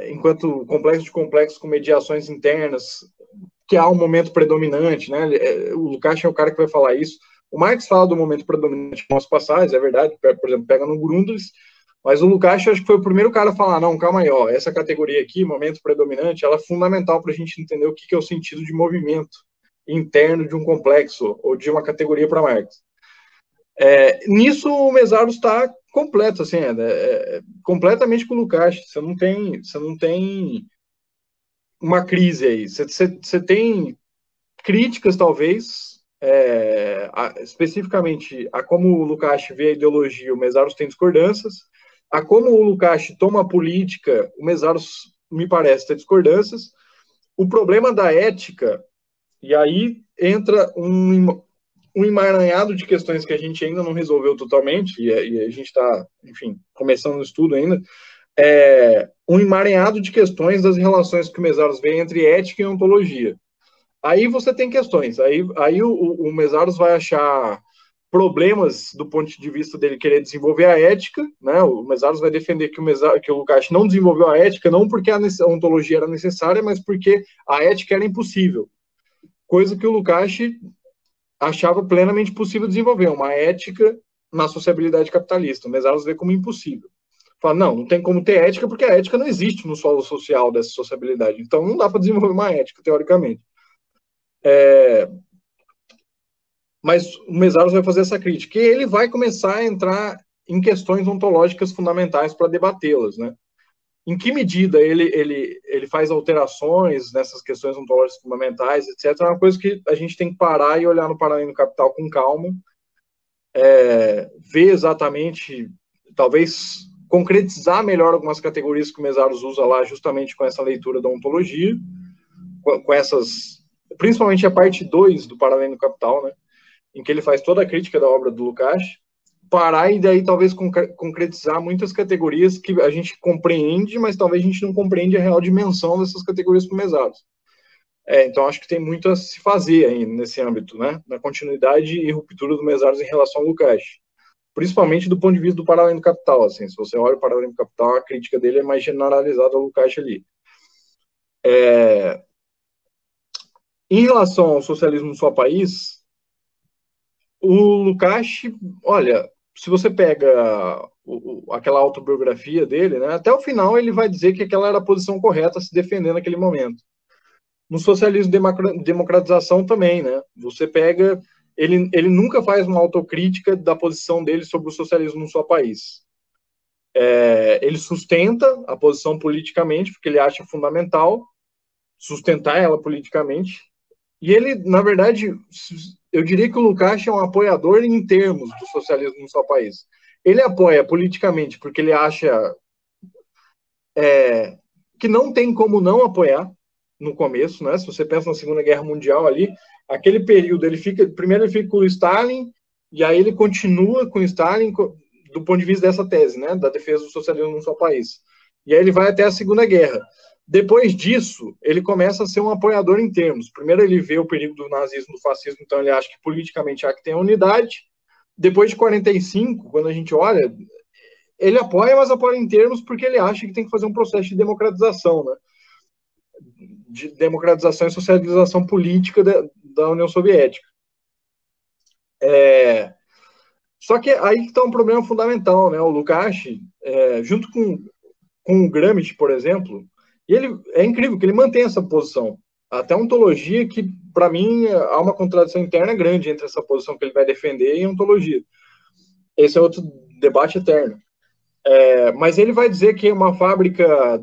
enquanto complexo de complexo com mediações internas, que há um momento predominante, né? O Lukács é o cara que vai falar isso. O Marx fala do momento predominante em umas passagens, é verdade, por exemplo, pega no Grundrisse, mas o Lukács acho que foi o primeiro cara a falar, não, calma aí, ó, essa categoria aqui, momento predominante, ela é fundamental para a gente entender o que é o sentido de movimento interno de um complexo ou de uma categoria para Marx. Nisso o Mésaros está completo, assim, completamente com o Lukács. Você não tem uma crise aí. Você tem críticas, talvez, especificamente a como o Lukács vê a ideologia, o Mésaros tem discordâncias. A como o Lukács toma a política, o Mésaros, me parece, tem discordâncias. O problema da ética, e aí entra um emaranhado de questões que a gente ainda não resolveu totalmente, e a gente está, enfim, começando o estudo ainda, um emaranhado de questões das relações que o Mésaros vê entre ética e ontologia. Aí você tem questões, aí o Mésaros vai achar problemas do ponto de vista dele querer desenvolver a ética, né? O Mésaros vai defender que o Lukács não desenvolveu a ética, não porque a ontologia era necessária, mas porque a ética era impossível. Coisa que o Lukács achava plenamente possível desenvolver uma ética na sociabilidade capitalista. O Mésaros vê como impossível. Fala, não tem como ter ética porque a ética não existe no solo social dessa sociabilidade. Então não dá para desenvolver uma ética, teoricamente. Mas o Mésaros vai fazer essa crítica. E ele vai começar a entrar em questões ontológicas fundamentais para debatê-las, né? Em que medida ele faz alterações nessas questões ontológicas fundamentais, etc. É uma coisa que a gente tem que parar e olhar no Paralelo Capital com calma, ver exatamente, talvez concretizar melhor algumas categorias que o Mésaros usa lá, justamente com essa leitura da ontologia, com essas, principalmente a parte 2 do Paralelo Capital, né, em que ele faz toda a crítica da obra do Lukács, parar e daí talvez concretizar muitas categorias que a gente compreende, mas talvez a gente não compreende a real dimensão dessas categorias para o Mésaros. Então acho que tem muito a se fazer aí nesse âmbito, né, na continuidade e ruptura do Mésaros em relação ao Lukács, principalmente do ponto de vista do Paralelo Capital. Assim, se você olha o Paralelo Capital, a crítica dele é mais generalizada ao Lukács ali. Em relação ao socialismo no seu país, o Lukács, olha, se você pega aquela autobiografia dele, né, até o final ele vai dizer que aquela era a posição correta a se defender naquele momento. No socialismo democratização também, né? Você pega, ele nunca faz uma autocrítica da posição dele sobre o socialismo no seu país. Ele sustenta a posição politicamente, porque ele acha fundamental sustentar ela politicamente. E ele, na verdade, eu diria que o Lukács é um apoiador em termos do socialismo no seu país. Ele apoia politicamente porque ele acha que não tem como não apoiar no começo, né? Se você pensa na Segunda Guerra Mundial ali, aquele período, primeiro ele fica com o Stalin, e aí ele continua com o Stalin do ponto de vista dessa tese, né? Da defesa do socialismo no seu país. E aí ele vai até a Segunda Guerra. Depois disso, ele começa a ser um apoiador em termos. Primeiro ele vê o perigo do nazismo, do fascismo, então ele acha que politicamente há que ter unidade. Depois de 45, quando a gente olha, ele apoia, mas apoia em termos porque ele acha que tem que fazer um processo de democratização, né? De democratização e socialização política da União Soviética. Só que aí está um problema fundamental, né? O Lukács, junto com o Gramsci, por exemplo, e ele é incrível que ele mantém essa posição. Até a ontologia que, para mim, há uma contradição interna grande entre essa posição que ele vai defender e a ontologia. Esse é outro debate eterno. Mas ele vai dizer que uma fábrica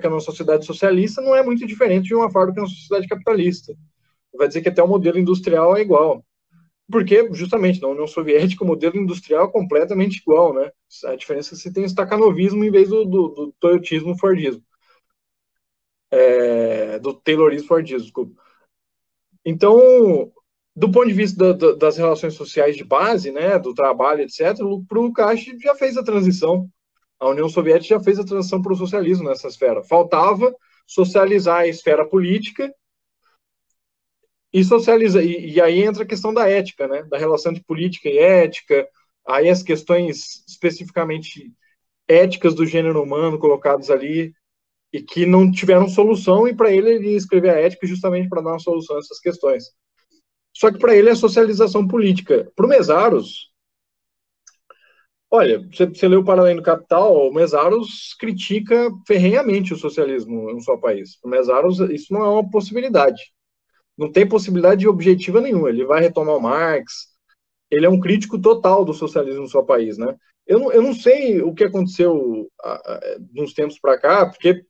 numa sociedade socialista não é muito diferente de uma fábrica numa sociedade capitalista. Vai dizer que até o modelo industrial é igual. Porque, justamente, na União Soviética, o modelo industrial é completamente igual, né? A diferença é que você tem o stakhanovismo em vez do toyotismo fordismo. Do taylorismo fordismo, desculpa. Então, do ponto de vista das relações sociais de base, né, do trabalho, etc., o Lukács já fez a transição. A União Soviética já fez a transição para o socialismo nessa esfera. Faltava socializar a esfera política e socializa, e aí entra a questão da ética, né? Da relação de política e ética, aí as questões especificamente éticas do gênero humano colocadas ali e que não tiveram solução, e para ele escrever a ética justamente para dar uma solução a essas questões. Só que para ele é socialização política. Para o Mésaros, olha, você leu o Paralelo do Capital, o Mésaros critica ferrenhamente o socialismo no seu país. Para o Mésaros, isso não é uma possibilidade. Não tem possibilidade objetiva nenhuma. Ele vai retomar o Marx. Ele é um crítico total do socialismo no seu país, né? Eu não sei o que aconteceu de uns tempos para cá, porque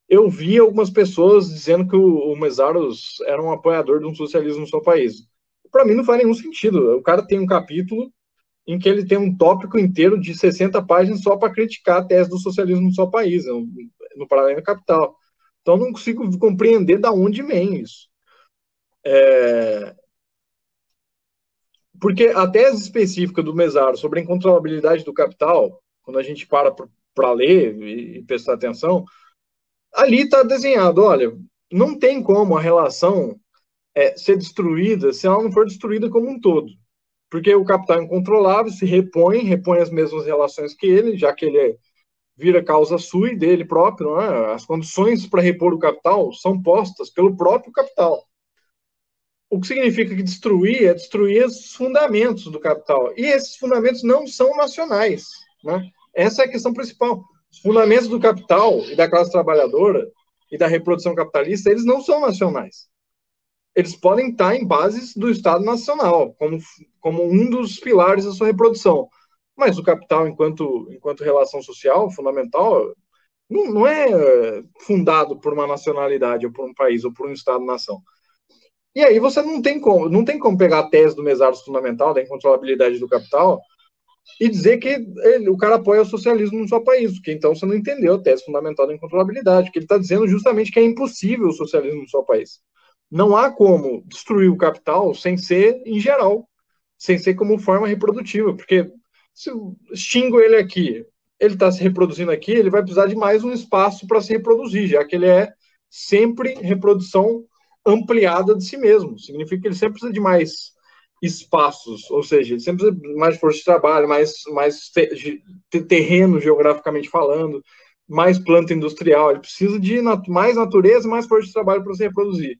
eu vi algumas pessoas dizendo que o Mésaros era um apoiador de um socialismo no seu país. Para mim não faz nenhum sentido. O cara tem um capítulo em que ele tem um tópico inteiro de 60 páginas só para criticar a tese do socialismo no seu país, no Paralelo do Capital. Então não consigo compreender de onde vem isso. Porque a tese específica do Mésaros sobre a incontrolabilidade do capital, quando a gente para ler e prestar atenção, ali está desenhado, olha, não tem como a relação ser destruída se ela não for destruída como um todo. Porque o capital é incontrolável, se repõe as mesmas relações que ele, já que ele vira causa sui dele próprio, não é? As condições para repor o capital são postas pelo próprio capital. O que significa que destruir é destruir os fundamentos do capital. E esses fundamentos não são nacionais, né? Essa é a questão principal. Os fundamentos do capital e da classe trabalhadora e da reprodução capitalista, eles não são nacionais. Eles podem estar em bases do Estado Nacional, como um dos pilares da sua reprodução. Mas o capital, enquanto relação social fundamental, não é fundado por uma nacionalidade, ou por um país, ou por um Estado-nação. E aí você não tem como pegar a tese do Mésaros fundamental, da incontrolabilidade do capital, e dizer que o cara apoia o socialismo no seu país, porque então você não entendeu a tese fundamental da incontrolabilidade, porque ele está dizendo justamente que é impossível o socialismo no seu país. Não há como destruir o capital sem ser em geral, sem ser como forma reprodutiva, porque se eu extingo ele aqui, ele está se reproduzindo aqui, ele vai precisar de mais um espaço para se reproduzir, já que ele é sempre reprodução ampliada de si mesmo. Significa que ele sempre precisa de mais espaços, ou seja, ele sempre precisa de mais força de trabalho, mais terreno geograficamente falando, mais planta industrial. Ele precisa de mais natureza, mais força de trabalho para se reproduzir.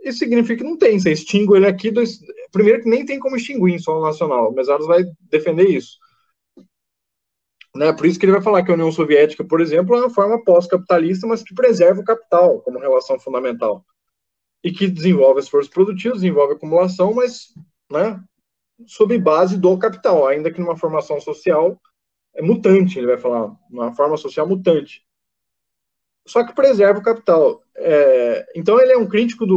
Isso significa que não tem. Você extingue ele aqui, primeiro que nem tem como extinguir em solo nacional. O Mésaros vai defender isso. Né? Por isso que ele vai falar que a União Soviética, por exemplo, é uma forma pós-capitalista, mas que preserva o capital como relação fundamental. E que desenvolve esforço produtivo, desenvolve acumulação, mas, né, sob base do capital, ainda que numa formação social mutante, ele vai falar, uma forma social mutante. Só que preserva o capital. Então ele é um crítico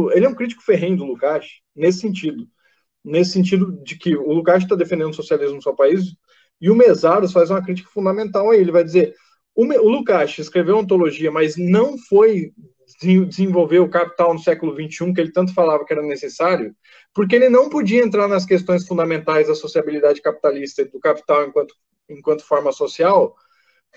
ferrenho do Lukács nesse sentido de que o Lukács está defendendo o socialismo no seu país e o Mésaros faz uma crítica fundamental a ele. Ele vai dizer, O Lukács escreveu ontologia, mas não foi desenvolver o Capital no século XXI, que ele tanto falava que era necessário, porque ele não podia entrar nas questões fundamentais da sociabilidade capitalista e do capital enquanto forma social,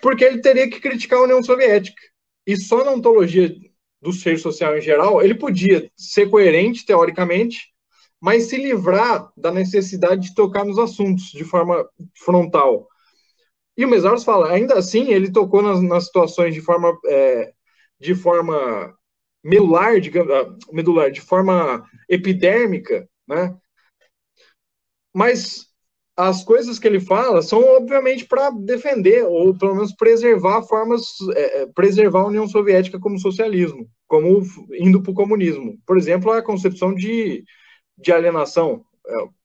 porque ele teria que criticar a União Soviética. E só na ontologia do ser social em geral, ele podia ser coerente, teoricamente, mas se livrar da necessidade de tocar nos assuntos de forma frontal. E o Mesaros fala, ainda assim, ele tocou nas situações de forma medular, medular, de forma epidérmica, né? Mas as coisas que ele fala são, obviamente, para defender, ou pelo menos preservar preservar a União Soviética como socialismo, como indo para o comunismo. Por exemplo, a concepção de alienação.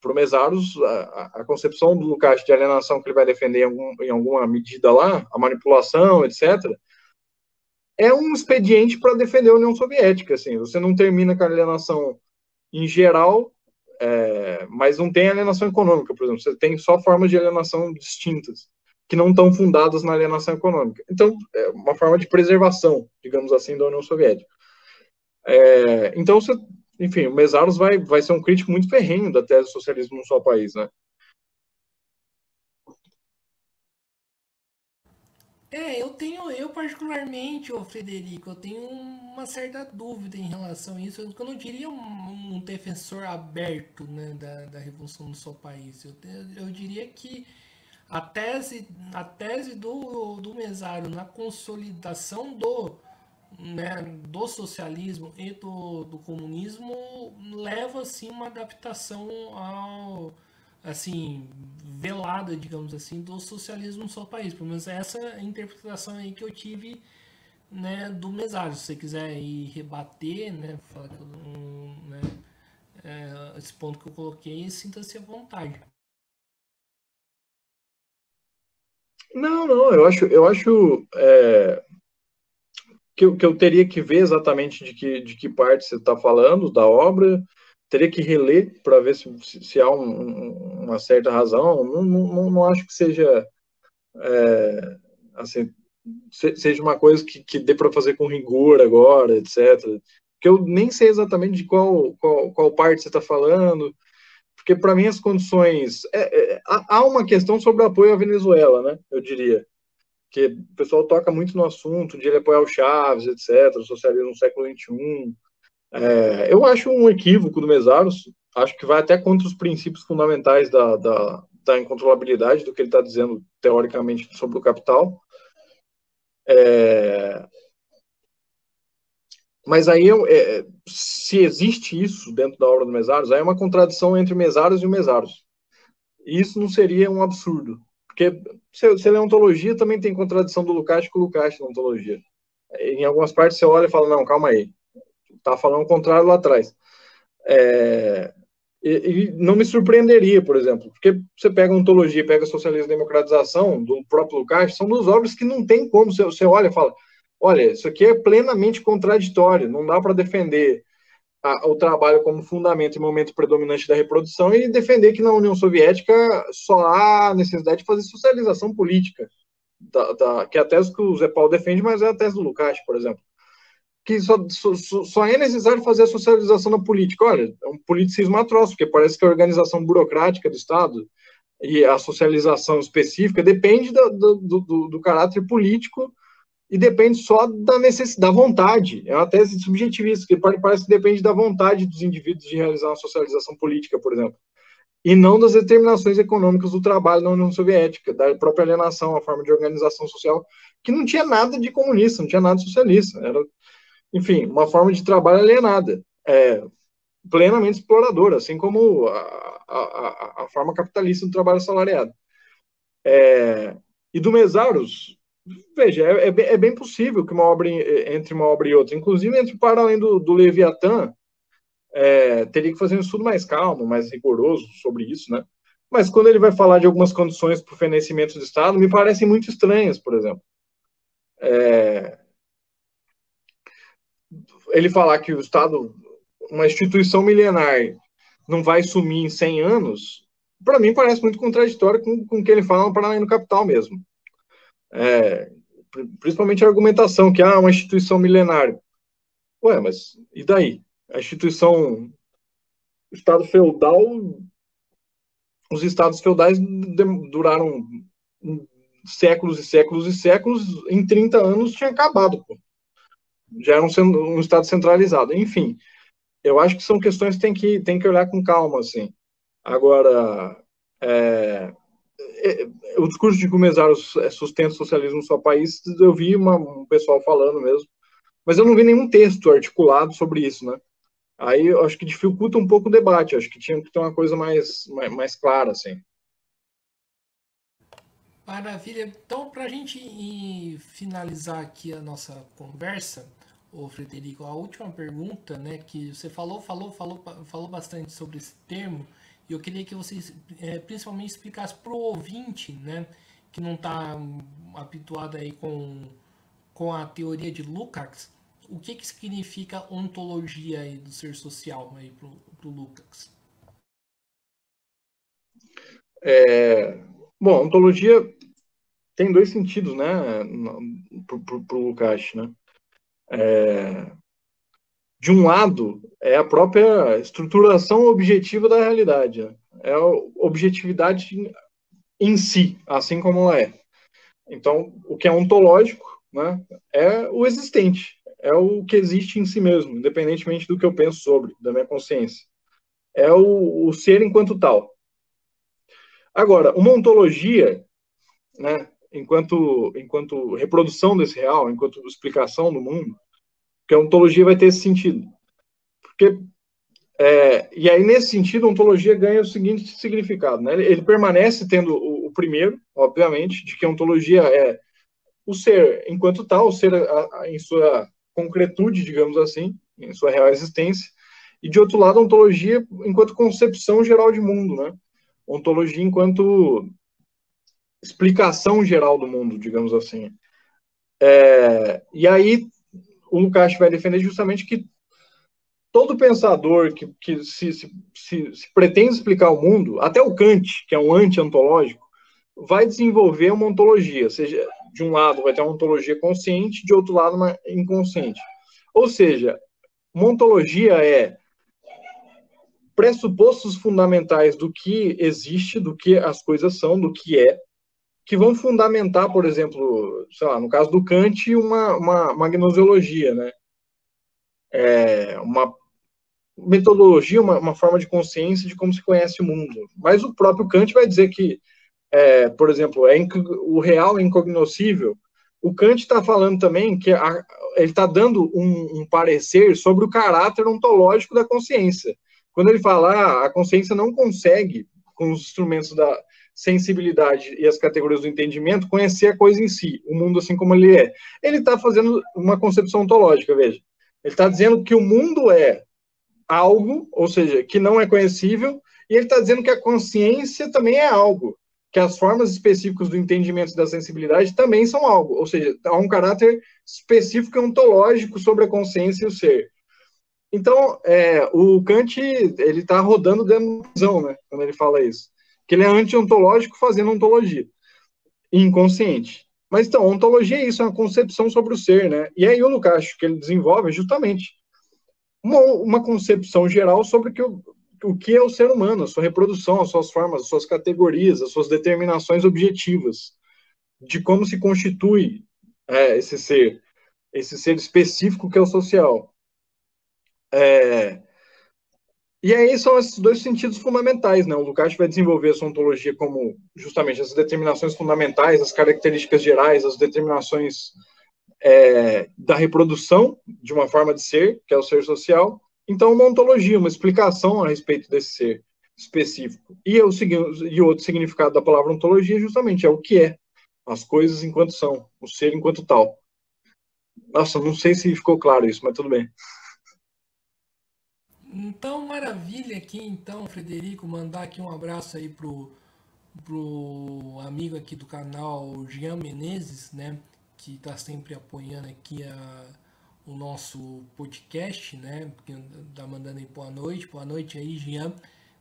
Para o Mesaros, a concepção do Lukács de alienação que ele vai defender em alguma medida lá, a manipulação, etc., é um expediente para defender a União Soviética. Assim, você não termina com a alienação em geral, mas não tem alienação econômica, por exemplo. Você tem só formas de alienação distintas, que não estão fundadas na alienação econômica. Então, é uma forma de preservação, digamos assim, da União Soviética. Então, enfim, o Mesaros vai ser um crítico muito ferrenho da tese do socialismo num só país, né? Eu particularmente, ô Frederico, eu tenho uma certa dúvida em relação a isso. Eu não diria um defensor aberto, né, da revolução do seu país. Eu diria que a tese do Mesário na consolidação do socialismo e do comunismo leva assim uma adaptação ao assim velada, digamos assim, do socialismo no seu país. Pelo menos essa é a interpretação aí que eu tive, né, do Mesário. Se você quiser ir rebater, né, falar que eu não, né, esse ponto que eu coloquei, sinta-se à vontade. Não, eu acho que eu teria que ver exatamente de que parte você está falando da obra, teria que reler para ver se há uma certa razão. Não acho que seja assim, seja uma coisa que dê para fazer com rigor agora, etc. Porque eu nem sei exatamente de qual parte você está falando, porque para mim as condições. Há uma questão sobre o apoio à Venezuela, né? Eu diria. Que o pessoal toca muito no assunto de ele apoiar o Chaves, etc., o socialismo no século XXI. Eu acho um equívoco do Mesaros, acho que vai até contra os princípios fundamentais da incontrolabilidade do que ele está dizendo teoricamente sobre o capital. Mas aí, se existe isso dentro da obra do Mesaros, aí é uma contradição entre Mesaros e o Mesaros. E isso não seria um absurdo. Porque se lê ontologia, também tem contradição do Lukács com o Lukács na ontologia. Em algumas partes você olha e fala, não, calma aí, tá falando o contrário lá atrás. E não me surpreenderia, por exemplo, porque você pega a ontologia, pega a socialismo e democratização do próprio Lukács, são duas obras que não tem como, você olha e fala, olha, isso aqui é plenamente contraditório, não dá para defender o trabalho como fundamento e momento predominante da reprodução e defender que na União Soviética só há necessidade de fazer socialização política, que é a tese que o Zé Paulo defende, mas é a tese do Lukács, por exemplo, que só é necessário fazer a socialização da política. Olha, é um politicismo atroz, porque parece que a organização burocrática do Estado e a socialização específica depende do caráter político e depende só da necessidade, da vontade. É uma tese subjetivista, que parece que depende da vontade dos indivíduos de realizar uma socialização política, por exemplo, e não das determinações econômicas do trabalho na União Soviética, da própria alienação, a forma de organização social, que não tinha nada de comunista, não tinha nada de socialista. Era, enfim, uma forma de trabalho alienada, plenamente exploradora, assim como a forma capitalista do trabalho assalariado. E do Mesaros, veja, é bem possível que uma obra, entre uma obra e outra, inclusive entre para além do Leviatã, teria que fazer um estudo mais calmo, mais rigoroso sobre isso, né? Mas quando ele vai falar de algumas condições para o fenecimento do Estado, me parecem muito estranhas, por exemplo. Ele falar que o Estado, uma instituição milenar, não vai sumir em 100 anos, para mim parece muito contraditório com o que ele fala para além do capital mesmo. principalmente a argumentação que uma instituição milenária. Ué, mas e daí? A instituição, o Estado feudal, os estados feudais duraram séculos e séculos e séculos, em 30 anos tinha acabado, pô. Já era um Estado centralizado. Enfim, eu acho que são questões que tem que olhar com calma, assim. Agora, o discurso de que o Mesaros sustenta o socialismo no seu país, eu vi um pessoal falando mesmo, mas eu não vi nenhum texto articulado sobre isso, né? Aí eu acho que dificulta um pouco o debate, acho que tinha que ter uma coisa mais clara, assim. Maravilha. Então, para a gente finalizar aqui a nossa conversa, ô Frederico, a última pergunta, né, que você falou bastante sobre esse termo, e eu queria que você principalmente explicasse para o ouvinte, né, que não está habituado aí com a teoria de Lukács, o que significa ontologia aí do ser social aí para o Lukács? Bom, ontologia tem dois sentidos, né, para o Lukács, né? De um lado, é a própria estruturação objetiva da realidade, né? É a objetividade em si, assim como ela é. Então, o que é ontológico, né, é o existente, é o que existe em si mesmo, independentemente do que eu penso sobre, da minha consciência. É o ser enquanto tal. Agora, uma ontologia, né, enquanto reprodução desse real, enquanto explicação do mundo, que a ontologia vai ter esse sentido. Porque, e aí, nesse sentido, a ontologia ganha o seguinte significado. Né? Ele permanece tendo o primeiro, obviamente, de que a ontologia é o ser enquanto tal, o ser em sua concretude, digamos assim, em sua real existência, e de outro lado, a ontologia enquanto concepção geral de mundo, né? Ontologia enquanto explicação geral do mundo, digamos assim. E aí, o Lukács vai defender justamente que todo pensador que se pretende explicar o mundo, até o Kant, que é um anti-ontológico, vai desenvolver uma ontologia, ou seja, de um lado vai ter uma ontologia consciente, de outro lado uma inconsciente. Ou seja, uma ontologia é pressupostos fundamentais do que existe, do que as coisas são, do que vão fundamentar, por exemplo, sei lá, no caso do Kant, uma gnoseologia, né? Uma metodologia, uma forma de consciência de como se conhece o mundo. Mas o próprio Kant vai dizer que, por exemplo, o real é incognoscível. O Kant está falando também que ele está dando um parecer sobre o caráter ontológico da consciência. Quando ele fala a consciência não consegue, com os instrumentos da sensibilidade e as categorias do entendimento, conhecer a coisa em si, o mundo assim como ele é. Ele está fazendo uma concepção ontológica, veja. Ele está dizendo que o mundo é algo, ou seja, que não é conhecível, e ele está dizendo que a consciência também é algo, que as formas específicas do entendimento e da sensibilidade também são algo, ou seja, há um caráter específico e ontológico sobre a consciência e o ser. Então, o Kant, ele está rodando dentro da visão, né, quando ele fala isso, que ele é anti-ontológico fazendo ontologia, inconsciente. Mas então, ontologia é isso, é uma concepção sobre o ser, né, e aí o Lukács, que ele desenvolve justamente uma concepção geral sobre o que é o ser humano, a sua reprodução, as suas formas, as suas categorias, as suas determinações objetivas, de como se constitui esse ser específico que é o social. E aí são esses dois sentidos fundamentais, né? O Lukács vai desenvolver essa ontologia como justamente as determinações fundamentais, as características gerais, as determinações da reprodução de uma forma de ser, que é o ser social. Então, uma ontologia, uma explicação a respeito desse ser específico. E o outro significado da palavra ontologia justamente é o que é, as coisas enquanto são, o ser enquanto tal. Nossa, não sei se ficou claro isso, mas tudo bem. Então, maravilha aqui, então, Frederico, mandar aqui um abraço aí pro amigo aqui do canal, Jean Menezes, né, que está sempre apoiando aqui o nosso podcast, né, porque tá mandando aí boa noite aí, Jean,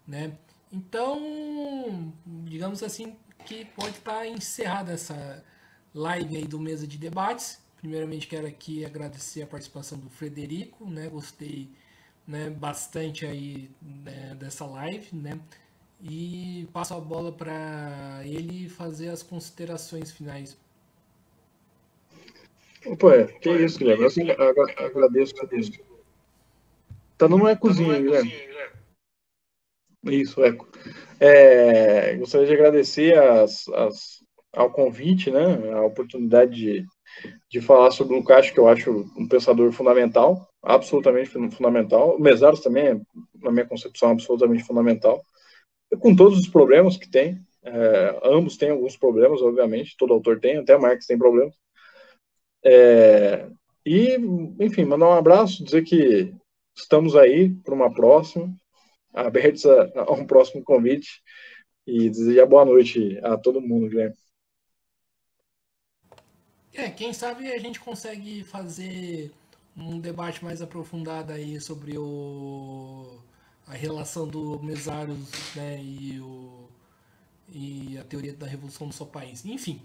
né. Então, digamos assim, que pode estar encerrada live aí do Mesa de Debates. Primeiramente quero aqui agradecer a participação do Frederico, né? Gostei, né, bastante aí, né, dessa live, né? E passo a bola para ele fazer as considerações finais. Opa, que isso, Guilherme. Eu que agradeço. Tá dando um ecozinho, Guilherme. Isso, eco. Gostaria de agradecer ao convite, né? A oportunidade de falar sobre o Lukács, que eu acho um pensador fundamental, absolutamente fundamental. O Mesaros também, na minha concepção, absolutamente fundamental. Com todos os problemas que tem, ambos têm alguns problemas, obviamente, todo autor tem, até Marx tem problemas. Enfim, mandar um abraço, dizer que estamos aí para uma próxima, abertos a um próximo convite, e desejar boa noite a todo mundo, Guilherme. Quem sabe a gente consegue fazer um debate mais aprofundado aí sobre a relação do Mesaros, né, e a teoria da revolução do seu país. Enfim,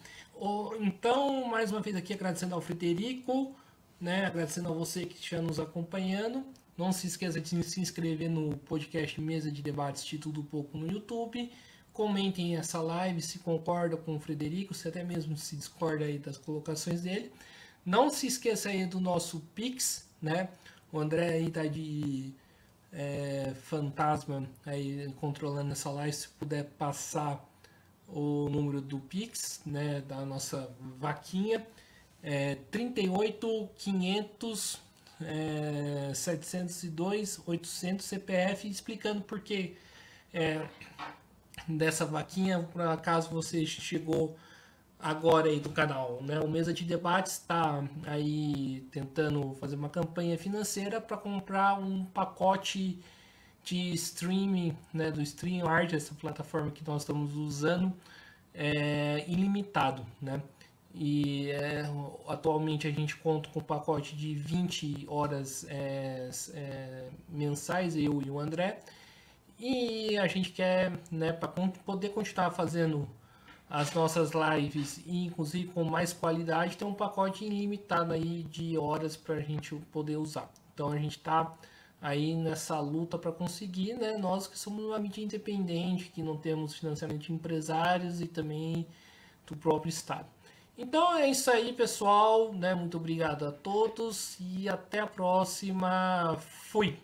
então, mais uma vez aqui agradecendo ao Frederico, né, agradecendo a você que está nos acompanhando. Não se esqueça de se inscrever no podcast Mesa de Debates Título do Pouco no YouTube. Comentem essa live se concorda com o Frederico, se até mesmo se discorda aí das colocações dele. Não se esqueça aí do nosso Pix, né? O André aí tá de fantasma aí controlando essa live. Se puder passar o número do Pix, né, da nossa vaquinha, 38 500 702 800 CPF, explicando por que dessa vaquinha, por caso você chegou agora aí do canal, né? O Mesa de Debates está aí tentando fazer uma campanha financeira para comprar um pacote de streaming, né, do StreamYard, essa plataforma que nós estamos usando, ilimitado, né? E atualmente a gente conta com um pacote de 20 horas mensais, eu e o André, e a gente quer, né, para poder continuar fazendo as nossas lives e inclusive com mais qualidade, ter um pacote ilimitado aí de horas para a gente poder usar. Então a gente está aí nessa luta para conseguir, né? Nós que somos uma mídia independente, que não temos financiamento de empresários e também do próprio Estado. Então é isso aí, pessoal, né? Muito obrigado a todos e até a próxima. Fui!